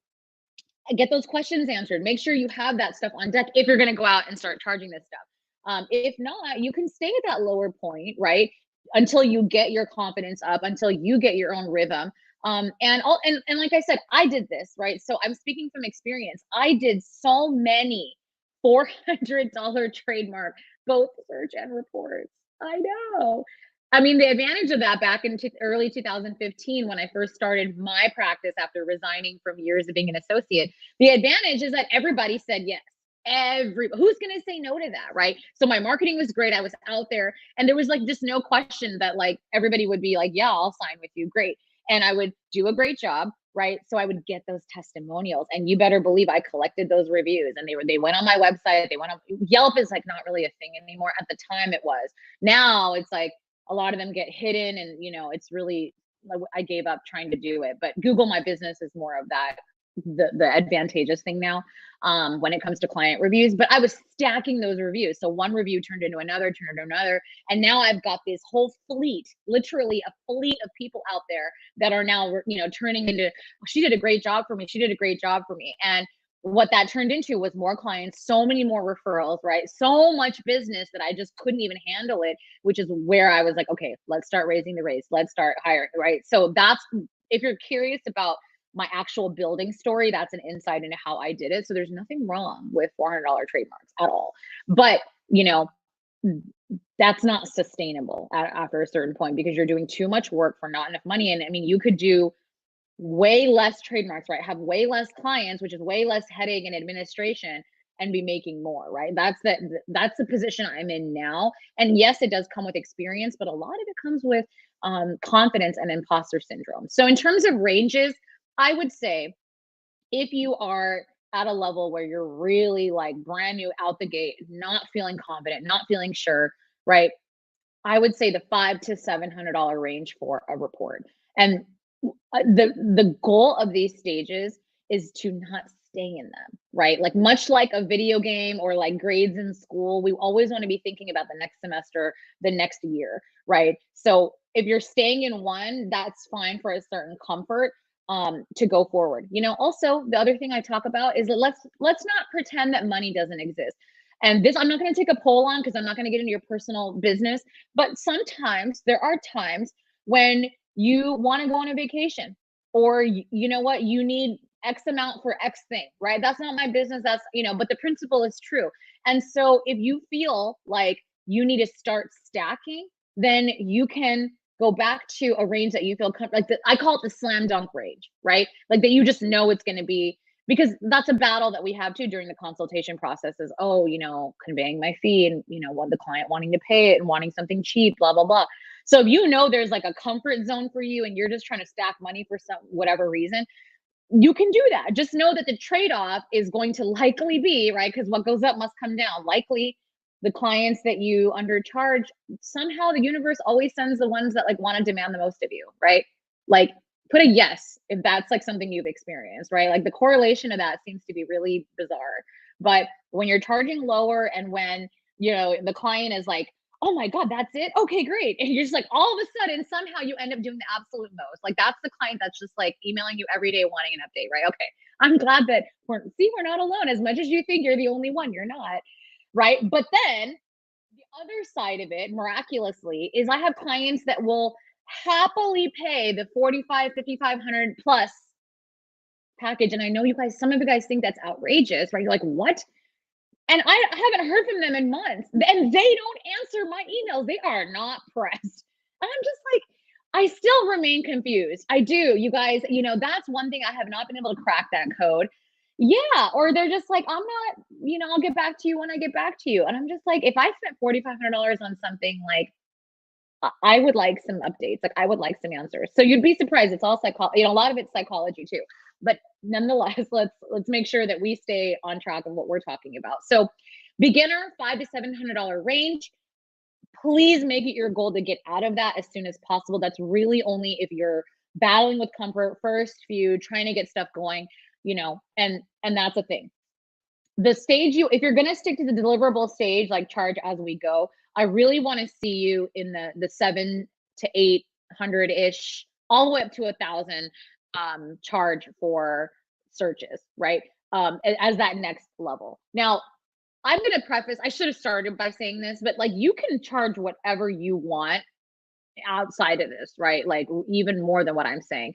get those questions answered. Make sure you have that stuff on deck if you're going to go out and start charging this stuff. If not, you can stay at that lower point, right? Until you get your confidence up, until you get your own rhythm. And like I said, I did this, right? So I'm speaking from experience. I did so many $400 trademark, both search and reports. I know. I mean, the advantage of that back in early 2015, when I first started my practice after resigning from years of being an associate, the advantage is that everybody said yes. Who's going to say no to that, right? So my marketing was great. I was out there and there was like just no question that like everybody would be like, yeah, I'll sign with you. Great. And I would do a great job, right? So I would get those testimonials and you better believe I collected those reviews and they went on my website. They went on Yelp is like not really a thing anymore. At the time it was. Now it's like, a lot of them get hidden and, you know, it's really, I gave up trying to do it, but Google My Business is more of that, the advantageous thing now when it comes to client reviews. But I was stacking those reviews. So one review turned into another, and now I've got this whole fleet, literally a fleet of people out there that are now, you know, turning into, she did a great job for me. She did a great job for me. And what that turned into was more clients, so many more referrals, right? So much business that I just couldn't even handle it, which is where I was like, okay, let's start raising the rates. Let's start hiring, right? So that's, if you're curious about my actual building story, that's an insight into how I did it. So there's nothing wrong with $400 trademarks at all. But, you know, that's not sustainable after a certain point, because you're doing too much work for not enough money. And I mean, you could do way less trademarks, right? Have way less clients, which is way less headache and administration, and be making more, right? That's the position I'm in now. And yes, it does come with experience, but a lot of it comes with confidence and imposter syndrome. So in terms of ranges, I would say if you are at a level where you're really like brand new out the gate, not feeling confident, not feeling sure, right? I would say the $500 to $700 range for a report. And the goal of these stages is to not stay in them, right? Like much like a video game or like grades in school, we always want to be thinking about the next semester, the next year, right? So if you're staying in one, that's fine for a certain comfort to go forward. You know, also the other thing I talk about is that let's not pretend that money doesn't exist. And this I'm not going to take a poll on because I'm not going to get into your personal business, but sometimes there are times when you want to go on a vacation, or you know what, you need X amount for X thing, right? That's not my business. That's, you know, but the principle is true. And so if you feel like you need to start stacking, then you can go back to a range that you feel like I call it the slam dunk range, right? Like that you just know it's going to be, because that's a battle that we have too during the consultation process is, oh, you know, conveying my fee and, you know, what the client wanting to pay it and wanting something cheap, blah, blah, blah. So if you know there's like a comfort zone for you and you're just trying to stack money for some whatever reason, you can do that. Just know that the trade-off is going to likely be, right? Because what goes up must come down. Likely the clients that you undercharge, somehow the universe always sends the ones that like want to demand the most of you, right? Like put a yes if that's like something you've experienced, right? Like the correlation of that seems to be really bizarre. But when you're charging lower and when, you know, the client is like, oh my God, that's it? Okay, great. And you're just like, all of a sudden, somehow you end up doing the absolute most. Like that's the client that's just like emailing you every day wanting an update, right? Okay, I'm glad that we're not alone. As much as you think you're the only one, you're not, right? But then the other side of it, miraculously, is I have clients that will happily pay the 45, 5,500 plus package. And I know you guys, some of you guys think that's outrageous, right? You're like, what? And I haven't heard from them in months, and they don't answer my emails. They are not pressed. And I'm just like, I still remain confused. I do, you guys, you know, that's one thing I have not been able to crack that code. Yeah. Or they're just like, I'm not, you know, I'll get back to you when I get back to you. And I'm just like, if I spent $4,500 on something, like, I would like some updates. Like I would like some answers. So you'd be surprised. It's all psychology, you know, a lot of it's psychology too. But nonetheless, let's make sure that we stay on track of what we're talking about. So beginner, $500 to $700 range. Please make it your goal to get out of that as soon as possible. That's really only if you're battling with comfort, first few, trying to get stuff going, you know, and that's a thing. The stage if you're going to stick to the deliverable stage, like charge as we go, I really want to see you in the 700 to 800 ish, all the way up to 1,000 charge for searches, right? As that next level. Now, I'm going to preface, I should have started by saying this, but like you can charge whatever you want outside of this, right? Like even more than what I'm saying.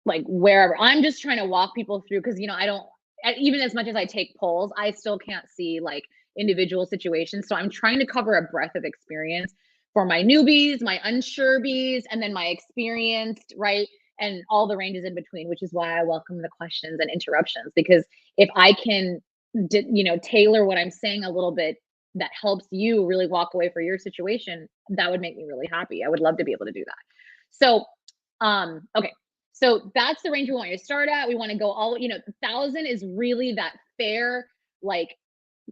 Like wherever. I'm just trying to walk people through, because, you know, I don't, even as much as I take polls, I still can't see like individual situations. So I'm trying to cover a breadth of experience for my newbies, my unsure bees, and then my experienced, right? And all the ranges in between, which is why I welcome the questions and interruptions, because if I can, you know, tailor what I'm saying a little bit that helps you really walk away for your situation, that would make me really happy. I would love to be able to do that. So, okay. So that's the range we want you to start at. We want to go all, you know, 1,000 is really that fair, like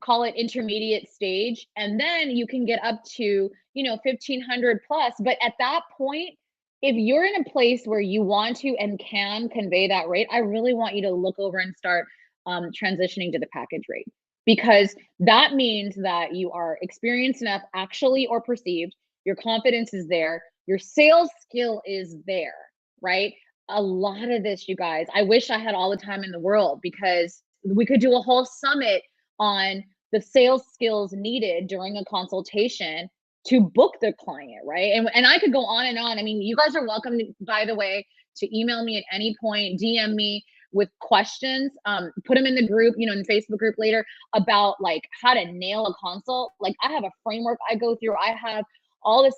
call it intermediate stage. And then you can get up to, you know, 1,500 plus. But at that point, if you're in a place where you want to and can convey that rate, I really want you to look over and start transitioning to the package rate, because that means that you are experienced enough, actually or perceived, your confidence is there, your sales skill is there, right? a lot of this, you guys, I wish I had all the time in the world, because we could do a whole summit on the sales skills needed during a consultation to book the client, right? And I could go on and on. I mean, you guys are welcome, by the way, to email me at any point, DM me with questions, put them in the group, in the Facebook group later, about like how to nail a consult. Like, I have a framework I go through. I have all this,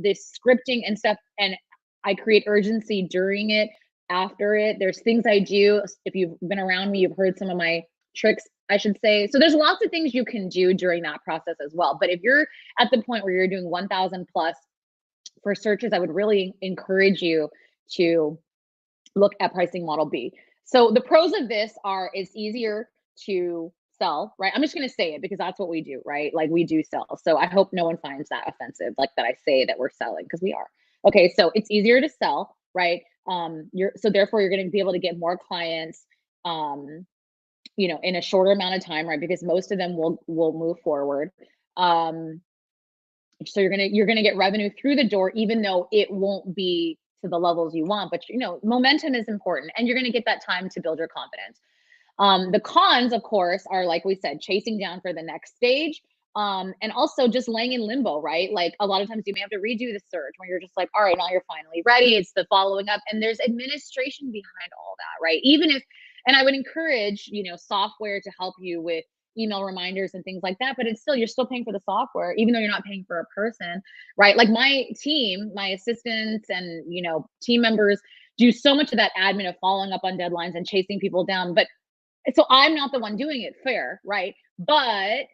this scripting and stuff, and I create urgency during it, after it. There's things I do. If you've been around me, you've heard some of my tricks, I should say. So there's lots of things you can do during that process as well. But if you're at the point where you're doing 1,000 plus for searches, I would really encourage you to look at pricing model B. So the pros of this are, it's easier to sell, right? I'm just going to say it because that's what we do, right? Like, we do sell. So I hope no one finds that offensive, like that I say that we're selling, because we are. Okay, so it's easier to sell, right? So therefore you're going to be able to get more clients, in a shorter amount of time, right? Because most of them will move forward. So you're gonna get revenue through the door, even though it won't be to the levels you want. But momentum is important, and you're gonna get that time to build your confidence. The cons, of course, are, like we said, chasing down for the next stage. And also just laying in limbo, right? Like, a lot of times you may have to redo the search when you're just like, all right, now you're finally ready. It's the following up, and there's administration behind all that, right? And I would encourage, software to help you with email reminders and things like that, but you're still paying for the software, even though you're not paying for a person, right? Like, my team, my assistants and, team members do so much of that admin of following up on deadlines and chasing people down. But so I'm not the one doing it, fair, right? But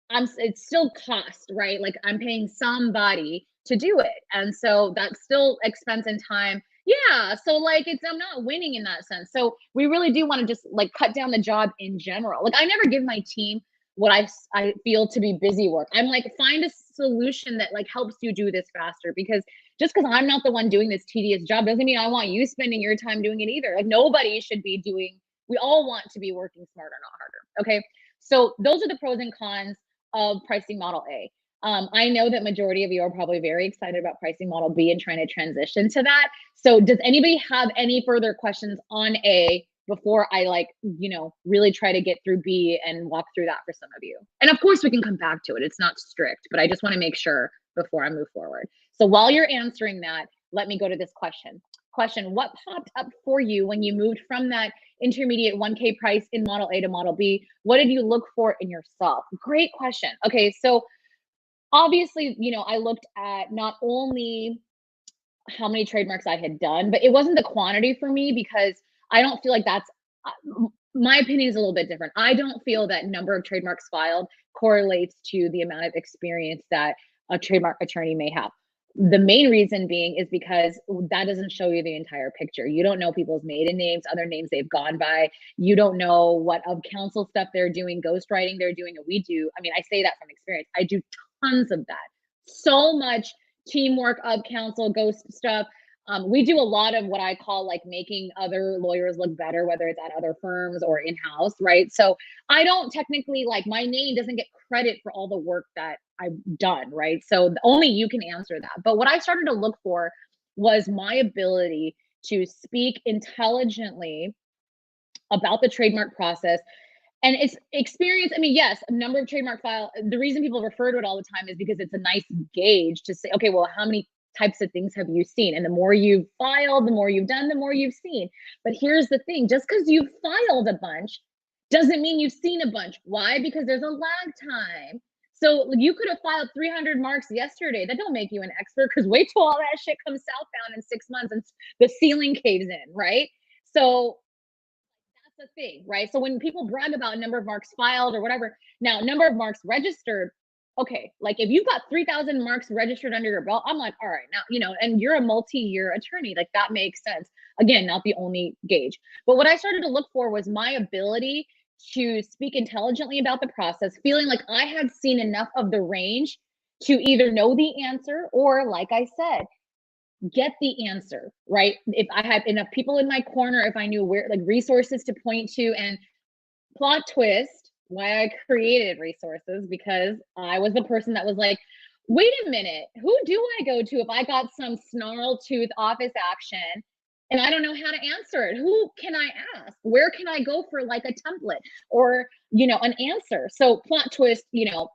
it's still cost, right? Like, I'm paying somebody to do it. And so that's still expense and time. Yeah. So like, I'm not winning in that sense. So we really do want to just like cut down the job in general. Like, I never give my team what I feel to be busy work. I'm like, find a solution that like helps you do this faster, because just because I'm not the one doing this tedious job doesn't mean I want you spending your time doing it either. Like, nobody should be doing, we all want to be working smarter, not harder. Okay. So those are the pros and cons of pricing model A. I know that majority of you are probably very excited about pricing model B and trying to transition to that. So does anybody have any further questions on A before I really try to get through B and walk through that for some of you? And of course we can come back to it. It's not strict, but I just want to make sure before I move forward. So while you're answering that, let me go to this question. What popped up for you when you moved from that intermediate 1K price in model A to model B? What did you look for in yourself? Great question. Okay, so obviously, I looked at not only how many trademarks I had done, but it wasn't the quantity for me, because I don't feel like that's, my opinion is a little bit different. I don't feel that number of trademarks filed correlates to the amount of experience that a trademark attorney may have. The main reason being is because that doesn't show you the entire picture. You don't know people's maiden names, other names they've gone by. You don't know what of counsel stuff they're doing, ghostwriting they're doing, and we do. I mean, I say that from experience. I do tons of that. So much teamwork of counsel, ghost stuff. We do a lot of what I call like making other lawyers look better, whether it's at other firms or in-house, right? So I don't technically, like, my name doesn't get credit for all the work that I've done, right? So only you can answer that. But what I started to look for was my ability to speak intelligently about the trademark process. And it's experience. I mean, yes, a number of trademark file. The reason people refer to it all the time is because it's a nice gauge to say, okay, well, how many types of things have you seen? And the more you've filed, the more you've done, the more you've seen. But here's the thing, just because you've filed a bunch doesn't mean you've seen a bunch. Why? Because there's a lag time. So you could have filed 300 marks yesterday. That don't make you an expert, because wait till all that shit comes southbound in 6 months and the ceiling caves in, right? So that's the thing, right? So when people brag about number of marks filed or whatever, now number of marks registered, okay, like if you've got 3,000 marks registered under your belt, I'm like, all right, now, and you're a multi-year attorney, like that makes sense. Again, not the only gauge. But what I started to look for was my ability to speak intelligently about the process, feeling like I had seen enough of the range to either know the answer or, like I said, get the answer, right? If I had enough people in my corner, if I knew where, like, resources to point to. And plot twist, why I created resources, because I was the person that was like, wait a minute, who do I go to if I got some snarl tooth office action and I don't know how to answer it. Who can I ask? Where can I go for like a template or, an answer? So plot twist,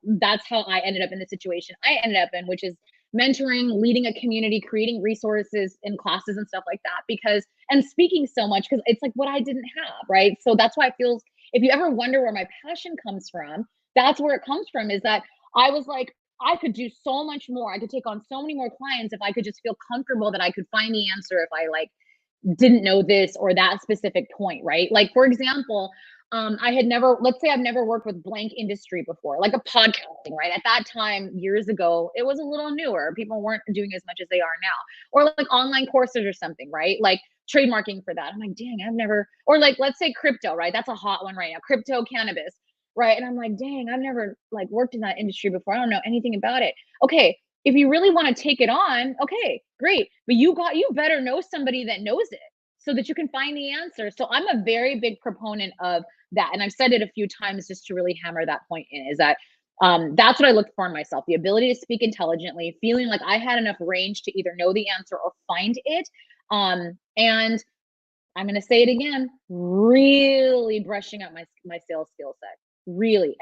that's how I ended up in the situation I ended up in, which is mentoring, leading a community, creating resources and classes and stuff like that, and speaking so much because it's like what I didn't have, right? So that's why it feels, if you ever wonder where my passion comes from, that's where it comes from, is that I was like, I could do so much more. I could take on so many more clients if I could just feel comfortable that I could find the answer if I like didn't know this or that specific point, right? Like, for example, I had never, let's say I've never worked with blank industry before, like a podcasting, right? At that time, years ago, it was a little newer. People weren't doing as much as they are now. Or like online courses or something, right? Like trademarking for that. I'm like, dang, I've never, or like, let's say crypto, right? That's a hot one right now, crypto cannabis, right? And I'm like, dang, I've never like worked in that industry before. I don't know anything about it. Okay, if you really want to take it on, okay, great. But you better know somebody that knows it so that you can find the answer. So I'm a very big proponent of that. And I've said it a few times just to really hammer that point in, is that that's what I looked for in myself, the ability to speak intelligently, feeling like I had enough range to either know the answer or find it. And I'm going to say it again, really brushing up my sales skill set. Really.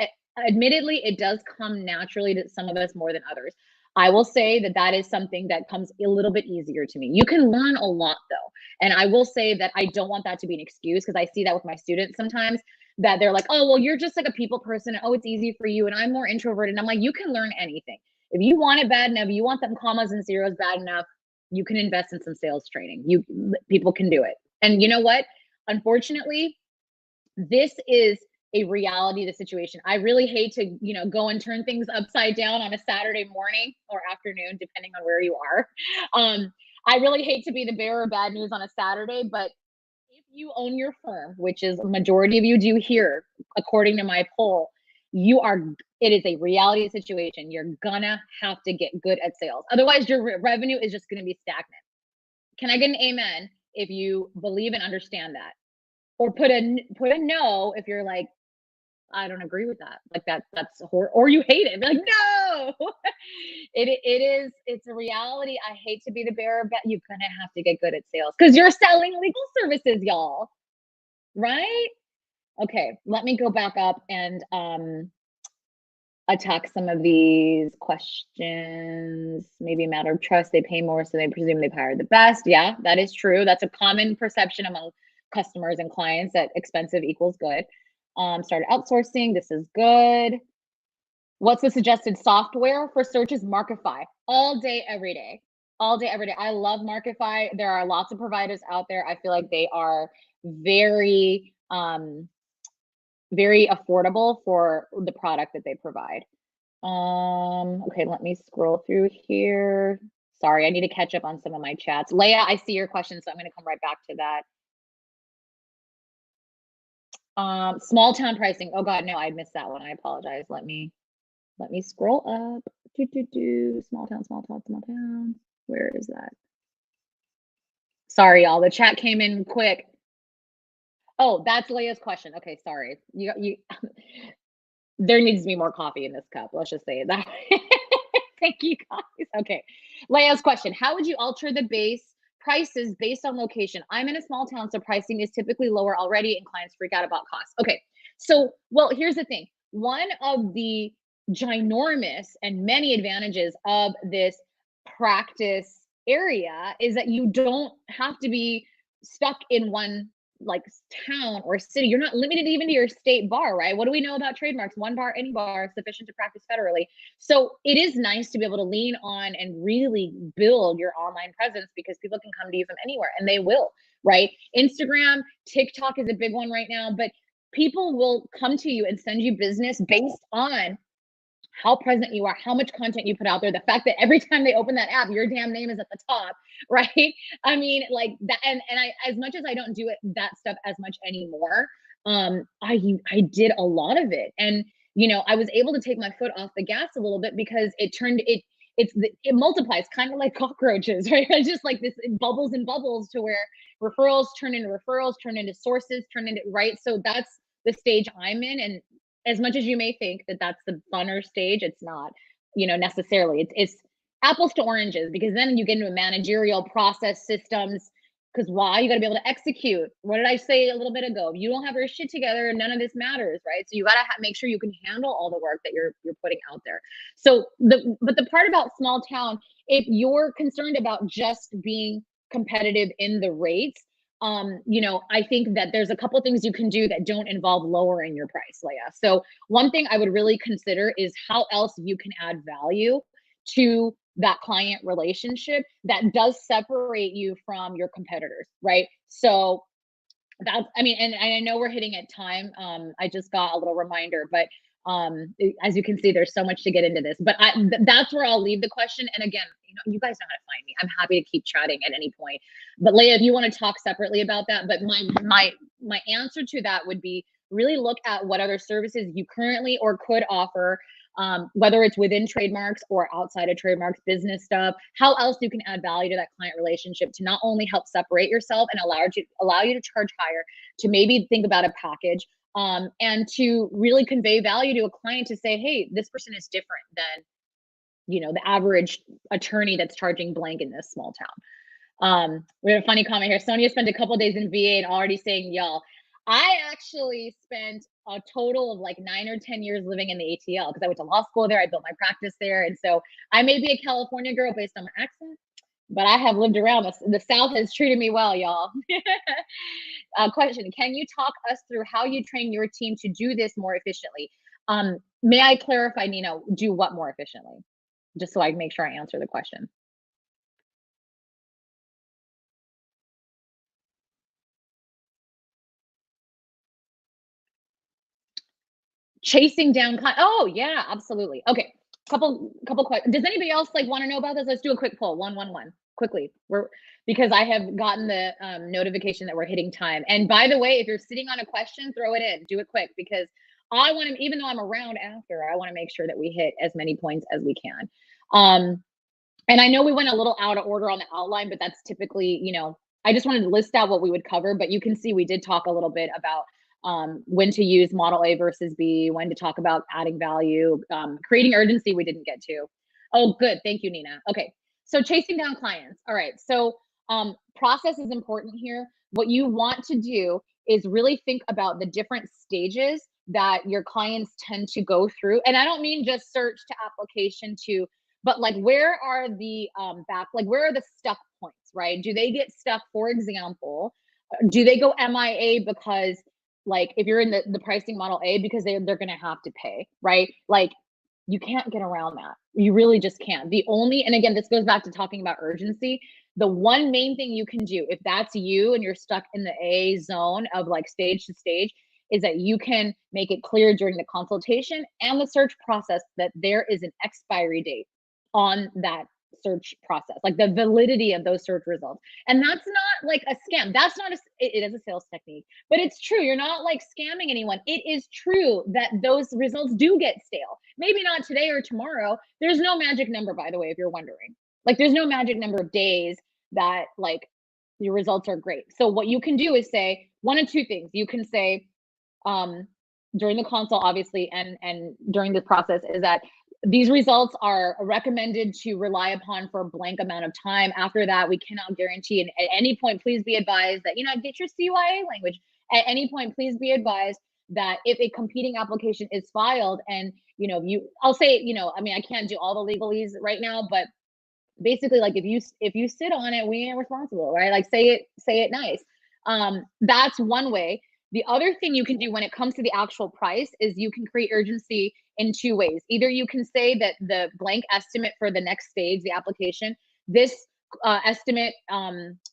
Admittedly, it does come naturally to some of us more than others. I will say that is something that comes a little bit easier to me. You can learn a lot though. And I will say that I don't want that to be an excuse, because I see that with my students sometimes, that they're like, oh, well, you're just like a people person. Oh, it's easy for you. And I'm more introverted. And I'm like, you can learn anything. If you want it bad enough, you want them commas and zeros bad enough, you can invest in some sales training. People can do it. And you know what? Unfortunately, this is a reality of the situation. I really hate to, go and turn things upside down on a Saturday morning or afternoon, depending on where you are. I really hate to be the bearer of bad news on a Saturday, but if you own your firm, which is a majority of you do here, according to my poll, it is a reality situation. You're gonna have to get good at sales. Otherwise, your revenue is just gonna be stagnant. Can I get an amen if you believe and understand that? Or put a no if you're like, I don't agree with that. Like that's or you hate it. Be like, no. It's a reality. I hate to be the bearer of bad. You're gonna have to get good at sales because you're selling legal services, y'all. Right? Okay, let me go back up and attack some of these questions. Maybe a matter of trust. They pay more, so they presume they've hired the best. Yeah, that is true. That's a common perception among customers and clients, that expensive equals good. Started outsourcing. This is good. What's the suggested software for searches? Markify. All day, every day. All day, every day. I love Markify. There are lots of providers out there. I feel like they are very very affordable for the product that they provide. Okay, let me scroll through here. Sorry, I need to catch up on some of my chats. Leah, I see your question, so I'm going to come right back to that. Small town pricing. Oh God, no, I missed that one. I apologize. Let me scroll up. Small town. Where is that? Sorry, y'all. The chat came in quick. Oh, that's Leah's question. Okay, sorry. You there needs to be more coffee in this cup. Let's just say that. Thank you, guys. Okay. Leah's question. How would you alter the base prices based on location? I'm in a small town, so pricing is typically lower already and clients freak out about costs. Okay. So, well, here's the thing. One of the ginormous and many advantages of this practice area is that you don't have to be stuck in one like town or city. You're not limited even to your state bar, right? What do we know about trademarks? One bar, any bar, sufficient to practice federally. So it is nice to be able to lean on and really build your online presence, because people can come to you from anywhere, and they will, right? Instagram, TikTok is a big one right now, but people will come to you and send you business based on how present you are, how much content you put out there, the fact that every time they open that app, your damn name is at the top, right? I mean, like that, and I, as much as I don't do that stuff as much anymore, I did a lot of it, and I was able to take my foot off the gas a little bit, because it multiplies, kind of like cockroaches, right? It's just like this, it bubbles and bubbles to where referrals turn into sources, turn into, right? So that's the stage I'm in, and as much as you may think that that's the funner stage, it's not, necessarily. It's apples to oranges, because then you get into a managerial process, systems, Because why? You got to be able to execute. What did I say a little bit ago? If you don't have your shit together, none of this matters, right? So you got to make sure you can handle all the work that you're putting out there. So but the part about small town, if you're concerned about just being competitive in the rates, you know, I think that there's a couple things you can do that don't involve lowering your price, Leah. So one thing I would really consider is how else you can add value to that client relationship that does separate you from your competitors, right? So that's, I mean, and I know we're hitting at time. I just got a little reminder, but as you can see, there's so much to get into this, but that's where I'll leave the question. And again, you know, you guys know how to find me. I'm happy to keep chatting at any point. But Leah, if you want to talk separately about that, but my answer to that would be really look at what other services you currently or could offer, whether it's within trademarks or outside of trademarks, business stuff, how else you can add value to that client relationship to not only help separate yourself and allow you to charge higher, to maybe think about a package, and to really convey value to a client to say, hey, this person is different than, you know, the average attorney that's charging blank in this small town. We have a funny comment here. Sonia spent a couple days in VA and already saying y'all. I actually spent a total of like 9 or 10 years living in the ATL because I went to law school there. I built my practice there. And so I may be a California girl based on my accent, but I have lived around. The South has treated me well, y'all. Question, can you talk us through how you train your team to do this more efficiently? May I clarify, Nina, do what more efficiently? Just so I make sure I answer the question. Chasing down oh yeah, absolutely. Okay, couple questions. Does anybody else like want to know about this? Let's do a quick poll. 111 quickly. Because I have gotten the notification that we're hitting time. And by the way, if you're sitting on a question, throw it in. Do it quick because I want to, even though I'm around after, I want to make sure that we hit as many points as we can. And I know we went a little out of order on the outline, but that's typically, you know, I just wanted to list out what we would cover, but you can see we did talk a little bit about when to use model A versus B, when to talk about adding value, creating urgency we didn't get to. Oh, good. Thank you, Nina. Okay. So chasing down clients. All right. So process is important here. What you want to do is really think about the different stages that your clients tend to go through. And I don't mean just search to application to, but like where are the where are the stuck points, right? Do they get stuck, for example, do they go MIA because like if you're in the pricing model A because they're going to have to pay, right? Like you can't get around that. You really just can't. And again, this goes back to talking about urgency. The one main thing you can do if that's you and you're stuck in the A zone of like stage to stage is that you can make it clear during the consultation and the search process that there is an expiry date on that search process, like the validity of those search results. And that's not like a scam. That's not it is a sales technique, but it's true. You're not like scamming anyone. It is true that those results do get stale. Maybe not today or tomorrow. There's no magic number, by the way, if you're wondering. Like there's no magic number of days that like your results are great. So what you can do is say one of two things. You can say during the consult, obviously, and during this process is that these results are recommended to rely upon for a blank amount of time. After that, we cannot guarantee. And at any point, please be advised that, you know, get your CYA language. At any point, please be advised that if a competing application is filed and, you know, I'll say, you know, I mean, I can't do all the legalese right now, but basically like if you sit on it, we ain't responsible, right? Like say it nice. That's one way. The other thing you can do when it comes to the actual price is you can create urgency in two ways. Either you can say that the blank estimate for the next stage, the application, this estimate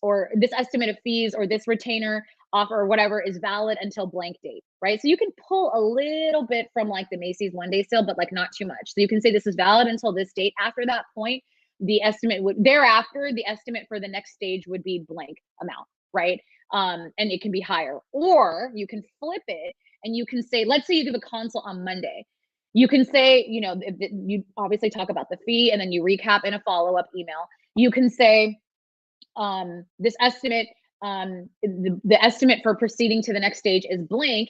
or this estimate of fees or this retainer offer or whatever is valid until blank date, right? So you can pull a little bit from like the Macy's one-day sale, but like not too much. So you can say this is valid until this date. After that point, the estimate would thereafter, the estimate for the next stage would be blank amount, right? And it can be higher. Or you can flip it and you can say, let's say you give a consult on Monday. You can say, you know, you obviously talk about the fee and then you recap in a follow-up email. You can say, this estimate, the estimate for proceeding to the next stage is blank.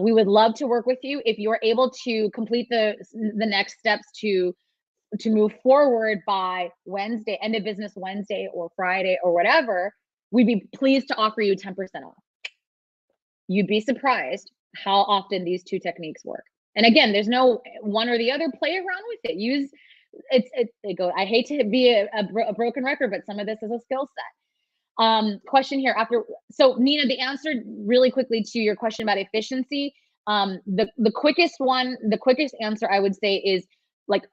We would love to work with you. If you're able to complete the next steps to move forward by Wednesday, end of business Wednesday or Friday or whatever, we'd be pleased to offer you 10% off. You'd be surprised how often these two techniques work. And again, there's no one or the other. Play around with it. Use it go. I hate to be a broken record, but some of this is a skill set. Question here after. So Nina, the answer really quickly to your question about efficiency. The quickest answer I would say is like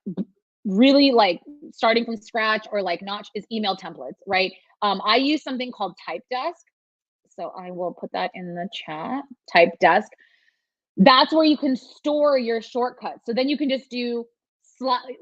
really like starting from scratch or like not is email templates, right? I use something called Type Desk. So I will put that in the chat. Type Desk. That's where you can store your shortcuts. So then you can just do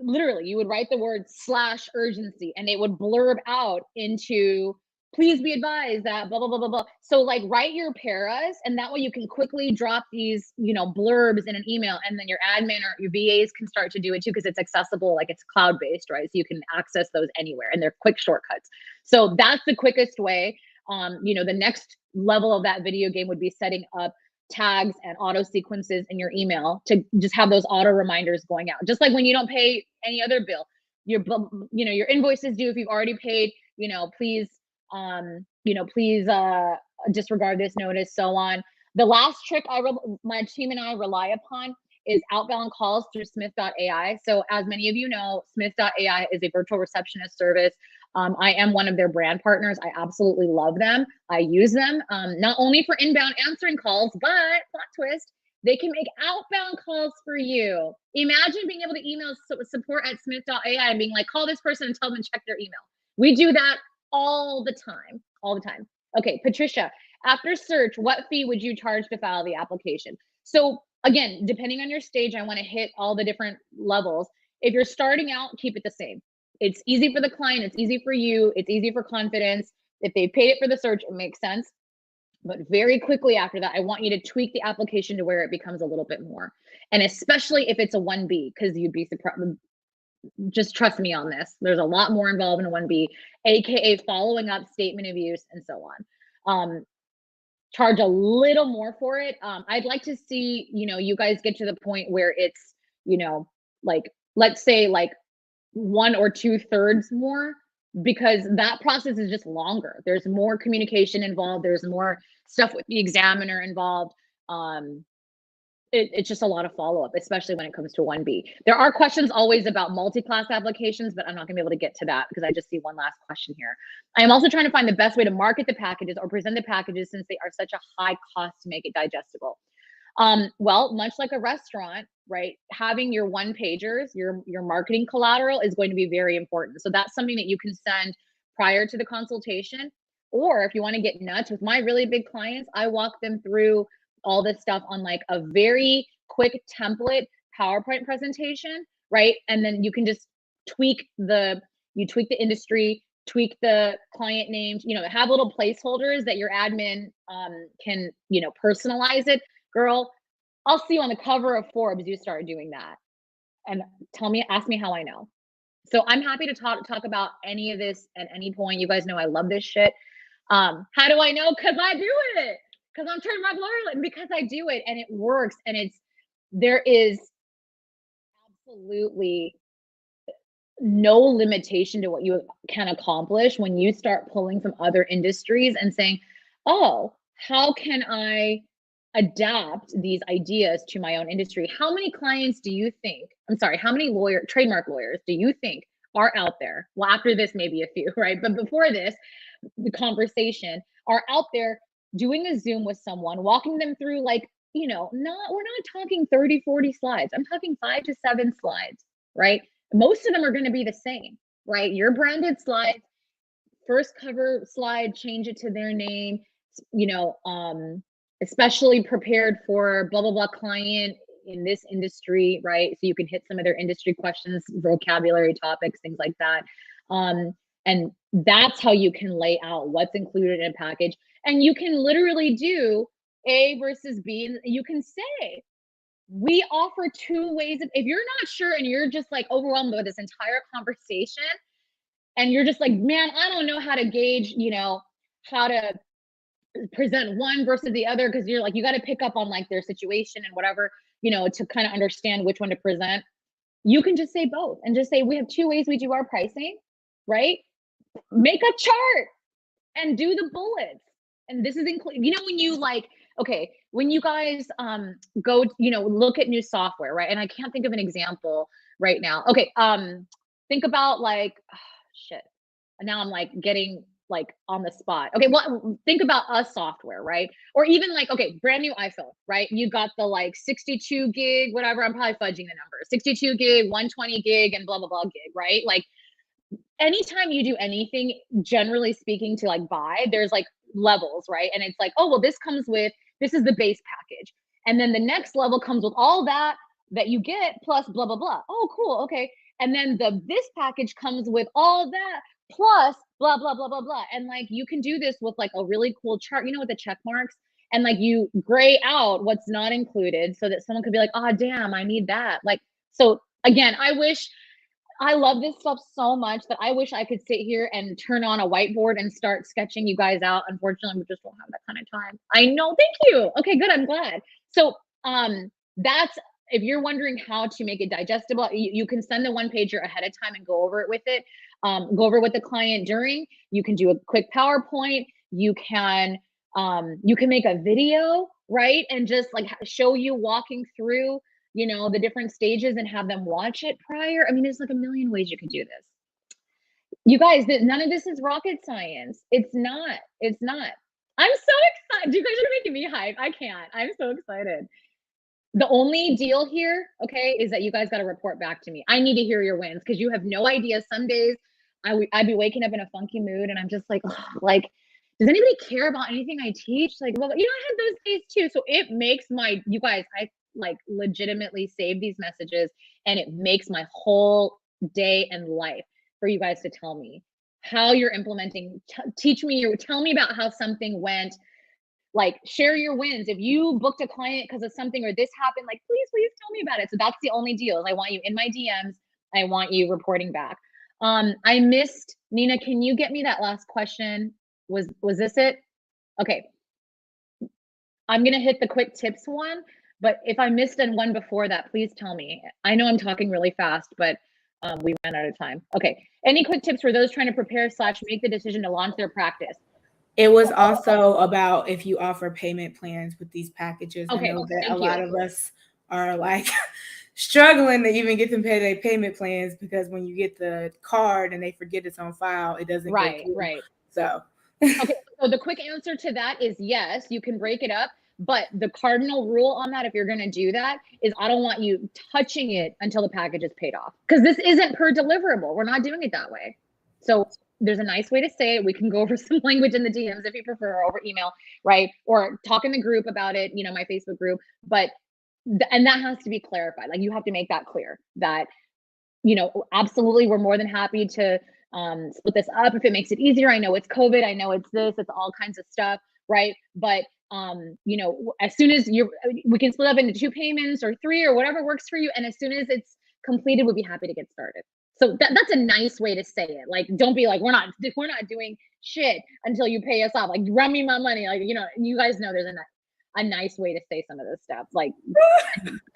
literally you would write the word /urgency and it would blurb out into please be advised that blah blah blah blah blah. So like write your paras, and that way you can quickly drop these, you know, blurbs in an email, and then your admin or your VAs can start to do it too, because it's accessible, like it's cloud-based, right? So you can access those anywhere and they're quick shortcuts. So that's the quickest way. You know, the next level of that video game would be setting up tags and auto sequences in your email to just have those auto reminders going out. Just like when you don't pay any other bill, your invoice is due if you've already paid, please disregard this notice, so on. The last trick my team and I rely upon is outbound calls through Smith.ai. So as many of you know, Smith.ai is a virtual receptionist service. I am one of their brand partners. I absolutely love them. I use them not only for inbound answering calls, but plot twist, they can make outbound calls for you. Imagine being able to email support at Smith.ai and being like, call this person and tell them to check their email. We do that all the time, all the time. Okay, Patricia, after search, what fee would you charge to file the application? So again, depending on your stage, I want to hit all the different levels. If you're starting out, keep it the same. It's easy for the client, it's easy for you, it's easy for confidence. If they paid it for the search, it makes sense. But very quickly after that, I want you to tweak the application to where it becomes a little bit more. And especially if it's a 1B, because you'd be surprised. Just trust me on this. There's a lot more involved in a 1B, AKA following up, statement of use, and so on. Charge a little more for it. I'd like to see, you guys get to the point where it's, like, let's say like 1 or 2/3 more, because that process is just longer. There's more communication involved. There's more stuff with the examiner involved. It's just a lot of follow-up, especially when it comes to 1B. There are questions always about multi-class applications, but I'm not gonna be able to get to that because I just see one last question here. I am also trying to find the best way to market the packages or present the packages since they are such a high cost to make it digestible. Well, much like a restaurant, right? Having your one-pagers, your marketing collateral is going to be very important. So that's something that you can send prior to the consultation. Or if you want to get nuts with my really big clients, I walk them through all this stuff on like a very quick template PowerPoint presentation, right? And then you can just tweak the industry, tweak the client names, have little placeholders that your admin can, personalize it. Girl, I'll see you on the cover of Forbes. You start doing that and ask me how I know. So I'm happy to talk about any of this at any point. You guys know I love this shit. How do I know? Because I do it. Because I'm Trademark Lawyer, and because I do it and it works, and there is absolutely no limitation to what you can accomplish when you start pulling from other industries and saying, oh, how can I adapt these ideas to my own industry? How many clients do you think, how many trademark lawyers do you think are out there? Well, after this, maybe a few, right? But before this, the conversation are out there doing a Zoom with someone, walking them through like, we're not talking 30, 40 slides. I'm talking 5 to 7 slides, right? Most of them are going to be the same, right? Your branded slides, first cover slide, change it to their name, especially prepared for blah, blah, blah client in this industry, right? So you can hit some of their industry questions, vocabulary topics, things like that. And that's how you can lay out what's included in a package. And you can literally do A versus B. And you can say, we offer 2 ways if you're not sure and you're just like overwhelmed with this entire conversation and you're just like, man, I don't know how to gauge, how to present one versus the other, because you're like, you got to pick up on like their situation and whatever, to kind of understand which one to present. You can just say both and just say, we have 2 ways we do our pricing, right? Make a chart and do the bullets. And this is including, you know, when you like, okay, when you guys go, you know, look at new software, right? And I can't think of an example right now. Okay, think about like, shit. Now I'm like getting like on the spot. Okay, well, think about a software, right? Or even like, okay, brand new iPhone, right? You got the like 62 gig, whatever. I'm probably fudging the number, 62 gig, 120 gig, and blah, blah, blah gig, right? Like anytime you do anything, generally speaking, to like buy, there's like levels, right? And it's like, oh, well, this is the base package. And then the next level comes with all that you get plus blah, blah, blah. Oh, cool. Okay. And then this package comes with all that plus blah, blah, blah, blah, blah. And like, you can do this with like a really cool chart, you know, with the check marks, and like you gray out what's not included so that someone could be like, oh, damn, I need that. Like, so again, I love this stuff so much that I wish I could sit here and turn on a whiteboard and start sketching you guys out. Unfortunately, we just don't have that kind of time. I know. Thank you. Okay, good. I'm glad. So that's, if you're wondering how to make it digestible, you can send the one pager ahead of time and go over it with it. Go over with the client during. You can do a quick PowerPoint. You can make a video, right? And just like show you walking through, you know, the different stages and have them watch it prior. I mean, there's like a million ways you can do this. You guys, none of this is rocket science. It's not. It's not. I'm so excited. You guys are making me hype. I can't. I'm so excited. The only deal here, okay, is that you guys got to report back to me. I need to hear your wins because you have no idea. Some days I'd be waking up in a funky mood and I'm just like, like, does anybody care about anything I teach? Like, well, you know, I have those days too. So it makes you guys, I like legitimately save these messages and it makes my whole day and life for you guys to tell me how you're implementing. Tell me about how something went. Like, share your wins. If you booked a client because of something or this happened, like, please tell me about it. So that's the only deal. I want you in my DMs. I want you reporting back. I missed, Nina, can you get me that last question? Was this it? Okay. I'm going to hit the quick tips one, but if I missed one before that, please tell me. I know I'm talking really fast, but we ran out of time. Okay. Any quick tips for those trying to prepare / make the decision to launch their practice? It was also about if you offer payment plans with these packages. Okay, I know that a lot of us are like struggling to even get them pay their payment plans because when you get the card and they forget it's on file, it doesn't go through. Right. So okay, so the quick answer to that is yes, you can break it up. But the cardinal rule on that, if you're going to do that, is I don't want you touching it until the package is paid off. Because this isn't per deliverable. We're not doing it that way. So there's a nice way to say it. We can go over some language in the DMs if you prefer, over email, right? Or talk in the group about it, you know, my Facebook group. But, and that has to be clarified. Like, you have to make that clear that, you know, absolutely, we're more than happy to split this up if it makes it easier. I know it's COVID. I know it's this, it's all kinds of stuff, right? But you know, as soon as we can split up into 2 payments or 3 or whatever works for you. And as soon as it's completed, we'll be happy to get started. So that's a nice way to say it. Like, don't be like, we're not doing shit until you pay us off. Like, run me my money. Like, you know, you guys know there's a nice way to say some of this stuff. Like,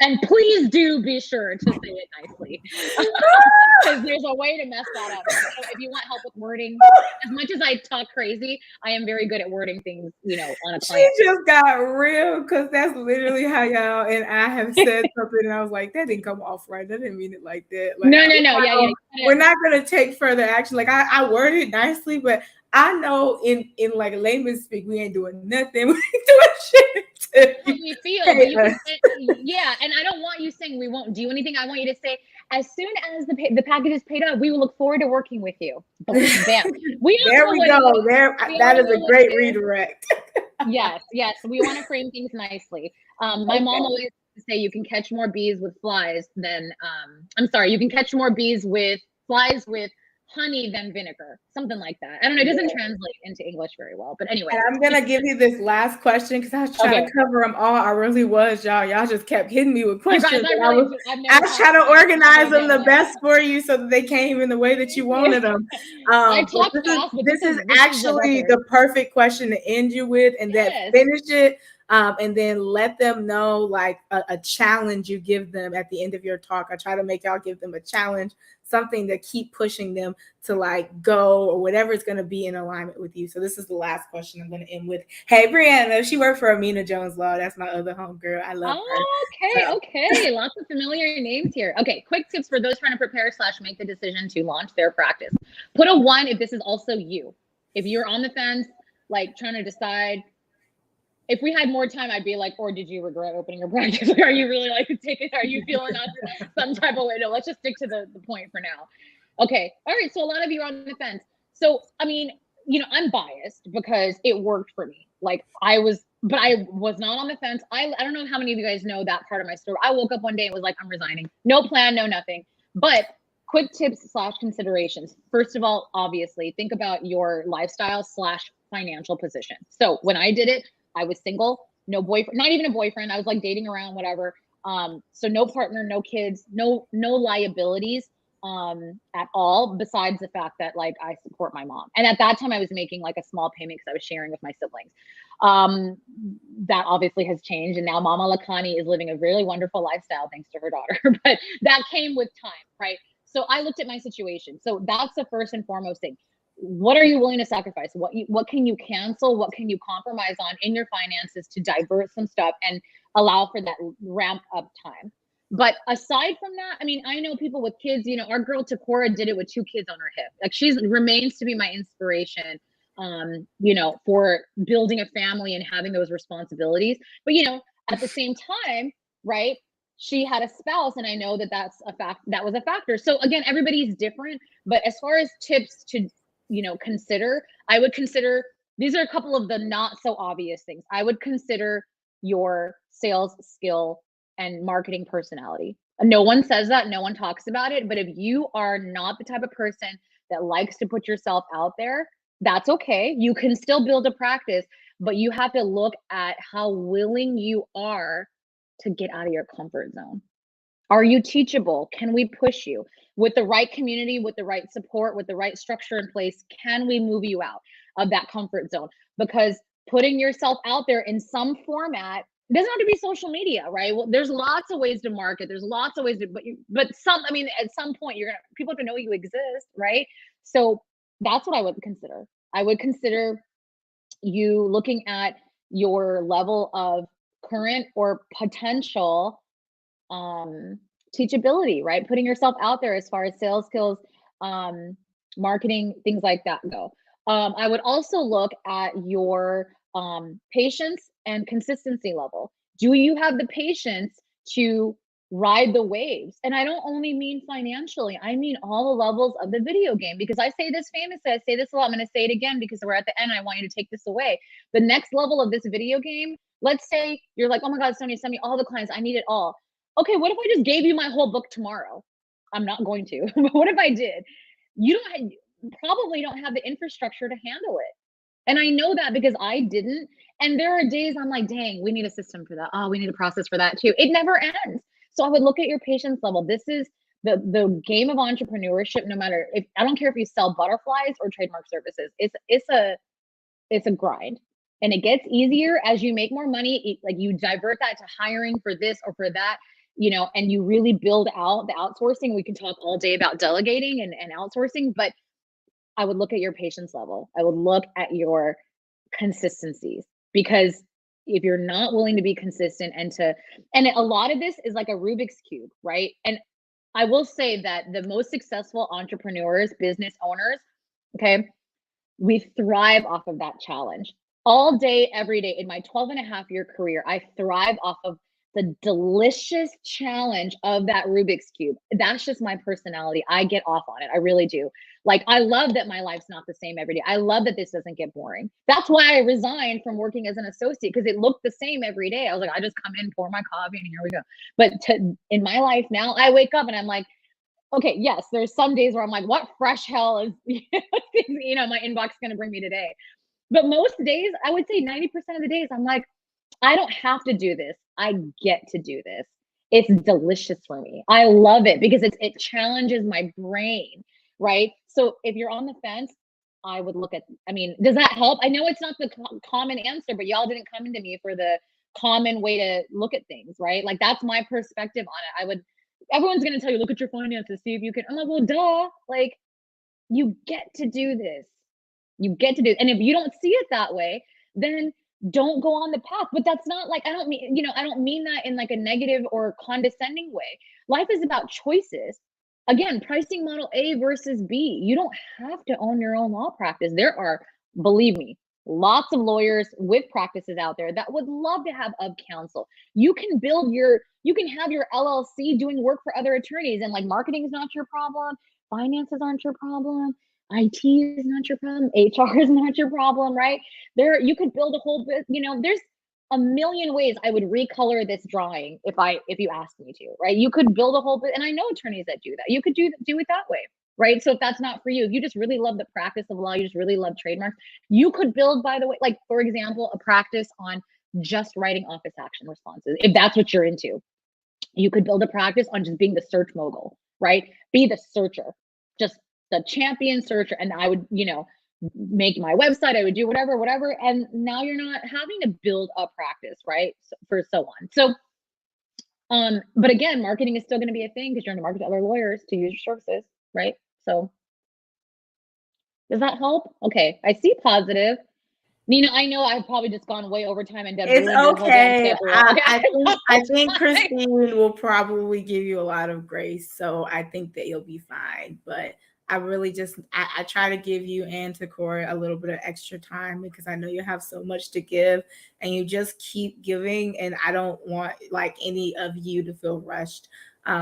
and please do be sure to say it nicely. Because there's a way to mess that up. So if you want help with wording, as much as I talk crazy, I am very good at wording things, you know, on a client. She just got real because that's literally how y'all and I have said something and I was like, that didn't come off right. I didn't mean it like that. Like, no. Yeah. We're not going to take further action. Like, I worded it nicely, but I know in like layman's speak, we ain't doing nothing. We ain't doing shit. You feel, yeah, and I don't want you saying we won't do anything. I want you to say, as soon as the package is paid up, we will look forward to working with you. Bam. There we go. That is a great redirect. Yes. We want to frame things nicely. My mom always used to say you can catch more bees with flies than you can catch more bees with flies with honey than vinegar, something like that. I don't know, it doesn't translate into English very well, but anyway. And I'm gonna give you this last question because I was trying to cover them all. I really was, y'all just kept hitting me with questions. Guys, I was trying to organize them the best for you so that they came in the way that you wanted them. This is actually the perfect question to end you with, and that finish it. And then let them know like a challenge you give them at the end of your talk. I try to make y'all give them a challenge, something to keep pushing them to like go or whatever is going to be in alignment with you. So this is the last question I'm going to end with. Hey, Brianna, she worked for Amina Jones Law. That's my other homegirl. I love her. Okay. Lots of familiar names here. Okay, quick tips for those trying to prepare / make the decision to launch their practice. Put a 1 if this is also you. If you're on the fence, like trying to decide. If we had more time, I'd be like, or did you regret opening your practice? Are you really like taking, are you feeling some type of way? No, let's just stick to the point for now. Okay. All right. So a lot of you are on the fence. So, I mean, you know, I'm biased because it worked for me. Like I was not on the fence. I don't know how many of you guys know that part of my story. I woke up one day and was like, I'm resigning. No plan, no nothing. But quick tips / considerations. First of all, obviously, think about your lifestyle / financial position. So when I did it, I was single, no boyfriend, not even a boyfriend. I was like dating around, whatever. So no partner, no kids, no liabilities at all, besides the fact that like I support my mom. And at that time I was making like a small payment because I was sharing with my siblings. That obviously has changed. And now Mama Lakani is living a really wonderful lifestyle thanks to her daughter, but that came with time, right? So I looked at my situation. So that's the first and foremost thing. What are you willing to sacrifice? What can you cancel? What can you compromise on in your finances to divert some stuff and allow for that ramp up time? But aside from that, I mean, I know people with kids, you know, our girl Takora did it with 2 kids on her hip. Like she remains to be my inspiration, you know, for building a family and having those responsibilities. But, you know, at the same time, right, she had a spouse, and I know that that was a factor. So again, everybody's different. But as far as tips to, you know, consider, I would consider, these are a couple of the not so obvious things. I would consider your sales skill and marketing personality. No one says that, no one talks about it, but if you are not the type of person that likes to put yourself out there, that's okay. You can still build a practice, but you have to look at how willing you are to get out of your comfort zone. Are you teachable? Can we push you? With the right community, with the right support, with the right structure in place, can we move you out of that comfort zone? Because putting yourself out there in some format, it doesn't have to be social media, right? Well, there's lots of ways to market. There's lots of ways to, but some, I mean, at some point people have to know you exist, right? So that's what I would consider. I would consider you looking at your level of current or potential teachability, right? Putting yourself out there as far as sales skills, marketing, things like that go. I would also look at your patience and consistency level. Do you have the patience to ride the waves? And I don't only mean financially, I mean all the levels of the video game, because I say this famously, I say this a lot, I'm going to say it again because we're at the end. I want you to take this away. The next level of this video game, let's say you're like, oh my God, Sonia, send me all the clients. I need it all. Okay, what if I just gave you my whole book tomorrow? I'm not going to, but what if I did? You probably don't have the infrastructure to handle it. And I know that because I didn't. And there are days I'm like, dang, we need a system for that. Oh, we need a process for that too. It never ends. So I would look at your patience level. This is the game of entrepreneurship. No matter if, I don't care if you sell butterflies or trademark services, it's a grind. And it gets easier as you make more money. Like you divert that to hiring for this or for that, you know, and you really build out the outsourcing. We can talk all day about delegating and outsourcing, but I would look at your patience level. I would look at your consistencies, because if you're not willing to be consistent and a lot of this is like a Rubik's Cube, right? And I will say that the most successful entrepreneurs, business owners, okay, we thrive off of that challenge all day, every day. In my 12.5-year career, I thrive off of the delicious challenge of that Rubik's Cube. That's just my personality. I get off on it. I really do. Like, I love that my life's not the same every day. I love that this doesn't get boring. That's why I resigned from working as an associate, because it looked the same every day. I was like, I just come in, pour my coffee, and here we go. But in my life now, I wake up and I'm like, okay, yes, there's some days where I'm like, what fresh hell is, you know, my inbox going to bring me today? But most days, I would say 90% of the days, I'm like, I don't have to do this. I get to do this. It's delicious for me. I love it because it challenges my brain, right? So if you're on the fence, I would look at, I mean, does that help? I know it's not the common answer, but y'all didn't come into me for the common way to look at things, right? Like, that's my perspective on it. everyone's going to tell you, look at your finances, see if you can. I'm like, well, duh. Like, you get to do this. You get to do, and if you don't see it that way, then don't go on the path. But that's not like, I don't mean, I don't mean that in like a negative or condescending way. Life is about choices. Again, pricing model A versus B. You don't have to own your own law practice. There are, believe me, lots of lawyers with practices out there that would love to have counsel. You can you can have your LLC doing work for other attorneys, and like marketing is not your problem, finances aren't your problem, IT is not your problem, HR is not your problem, right? You could build a whole bit, there's a million ways I would recolor this drawing if you asked me to, right? You could build a whole bit, and I know attorneys that do that. You could do it that way, right? So if that's not for you, if you just really love the practice of law, you just really love trademarks, you could build, by the way, like for example, a practice on just writing office action responses. If that's what you're into, you could build a practice on just being the search mogul, right? Be the searcher, just the champion searcher. And I would, make my website, I would do whatever. And now you're not having to build a practice, right? So on. So, but again, marketing is still going to be a thing because you're going to market to other lawyers to use your services, right? So does that help? Okay, I see positive. Nina, I know I've probably just gone way over time and It's ruined your whole damn okay. schedule. I think Christine will probably give you a lot of grace, so I think that you'll be fine. But I really I try to give you and Takora a little bit of extra time because I know you have so much to give, and you just keep giving. And I don't want like any of you to feel rushed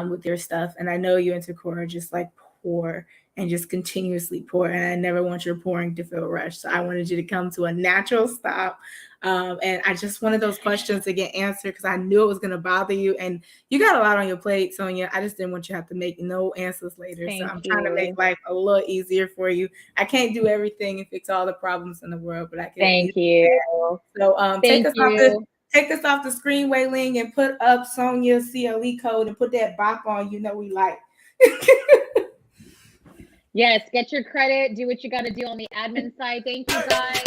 with your stuff. And I know you and Takora just like pour and just continuously pour. And I never want your pouring to feel rushed. So I wanted you to come to a natural stop. And I just wanted those questions to get answered because I knew it was going to bother you. And you got a lot on your plate, Sonia. I just didn't want you to have to make no answers later. Thank so I'm trying to make life a little easier for you. I can't do everything and fix all the problems in the world, but I can. Thank you. So take us off the screen, Wei Ling, and put up Sonia's CLE code and put that bop on. We like. Yes, get your credit, do what you got to do on the admin side. Thank you, guys.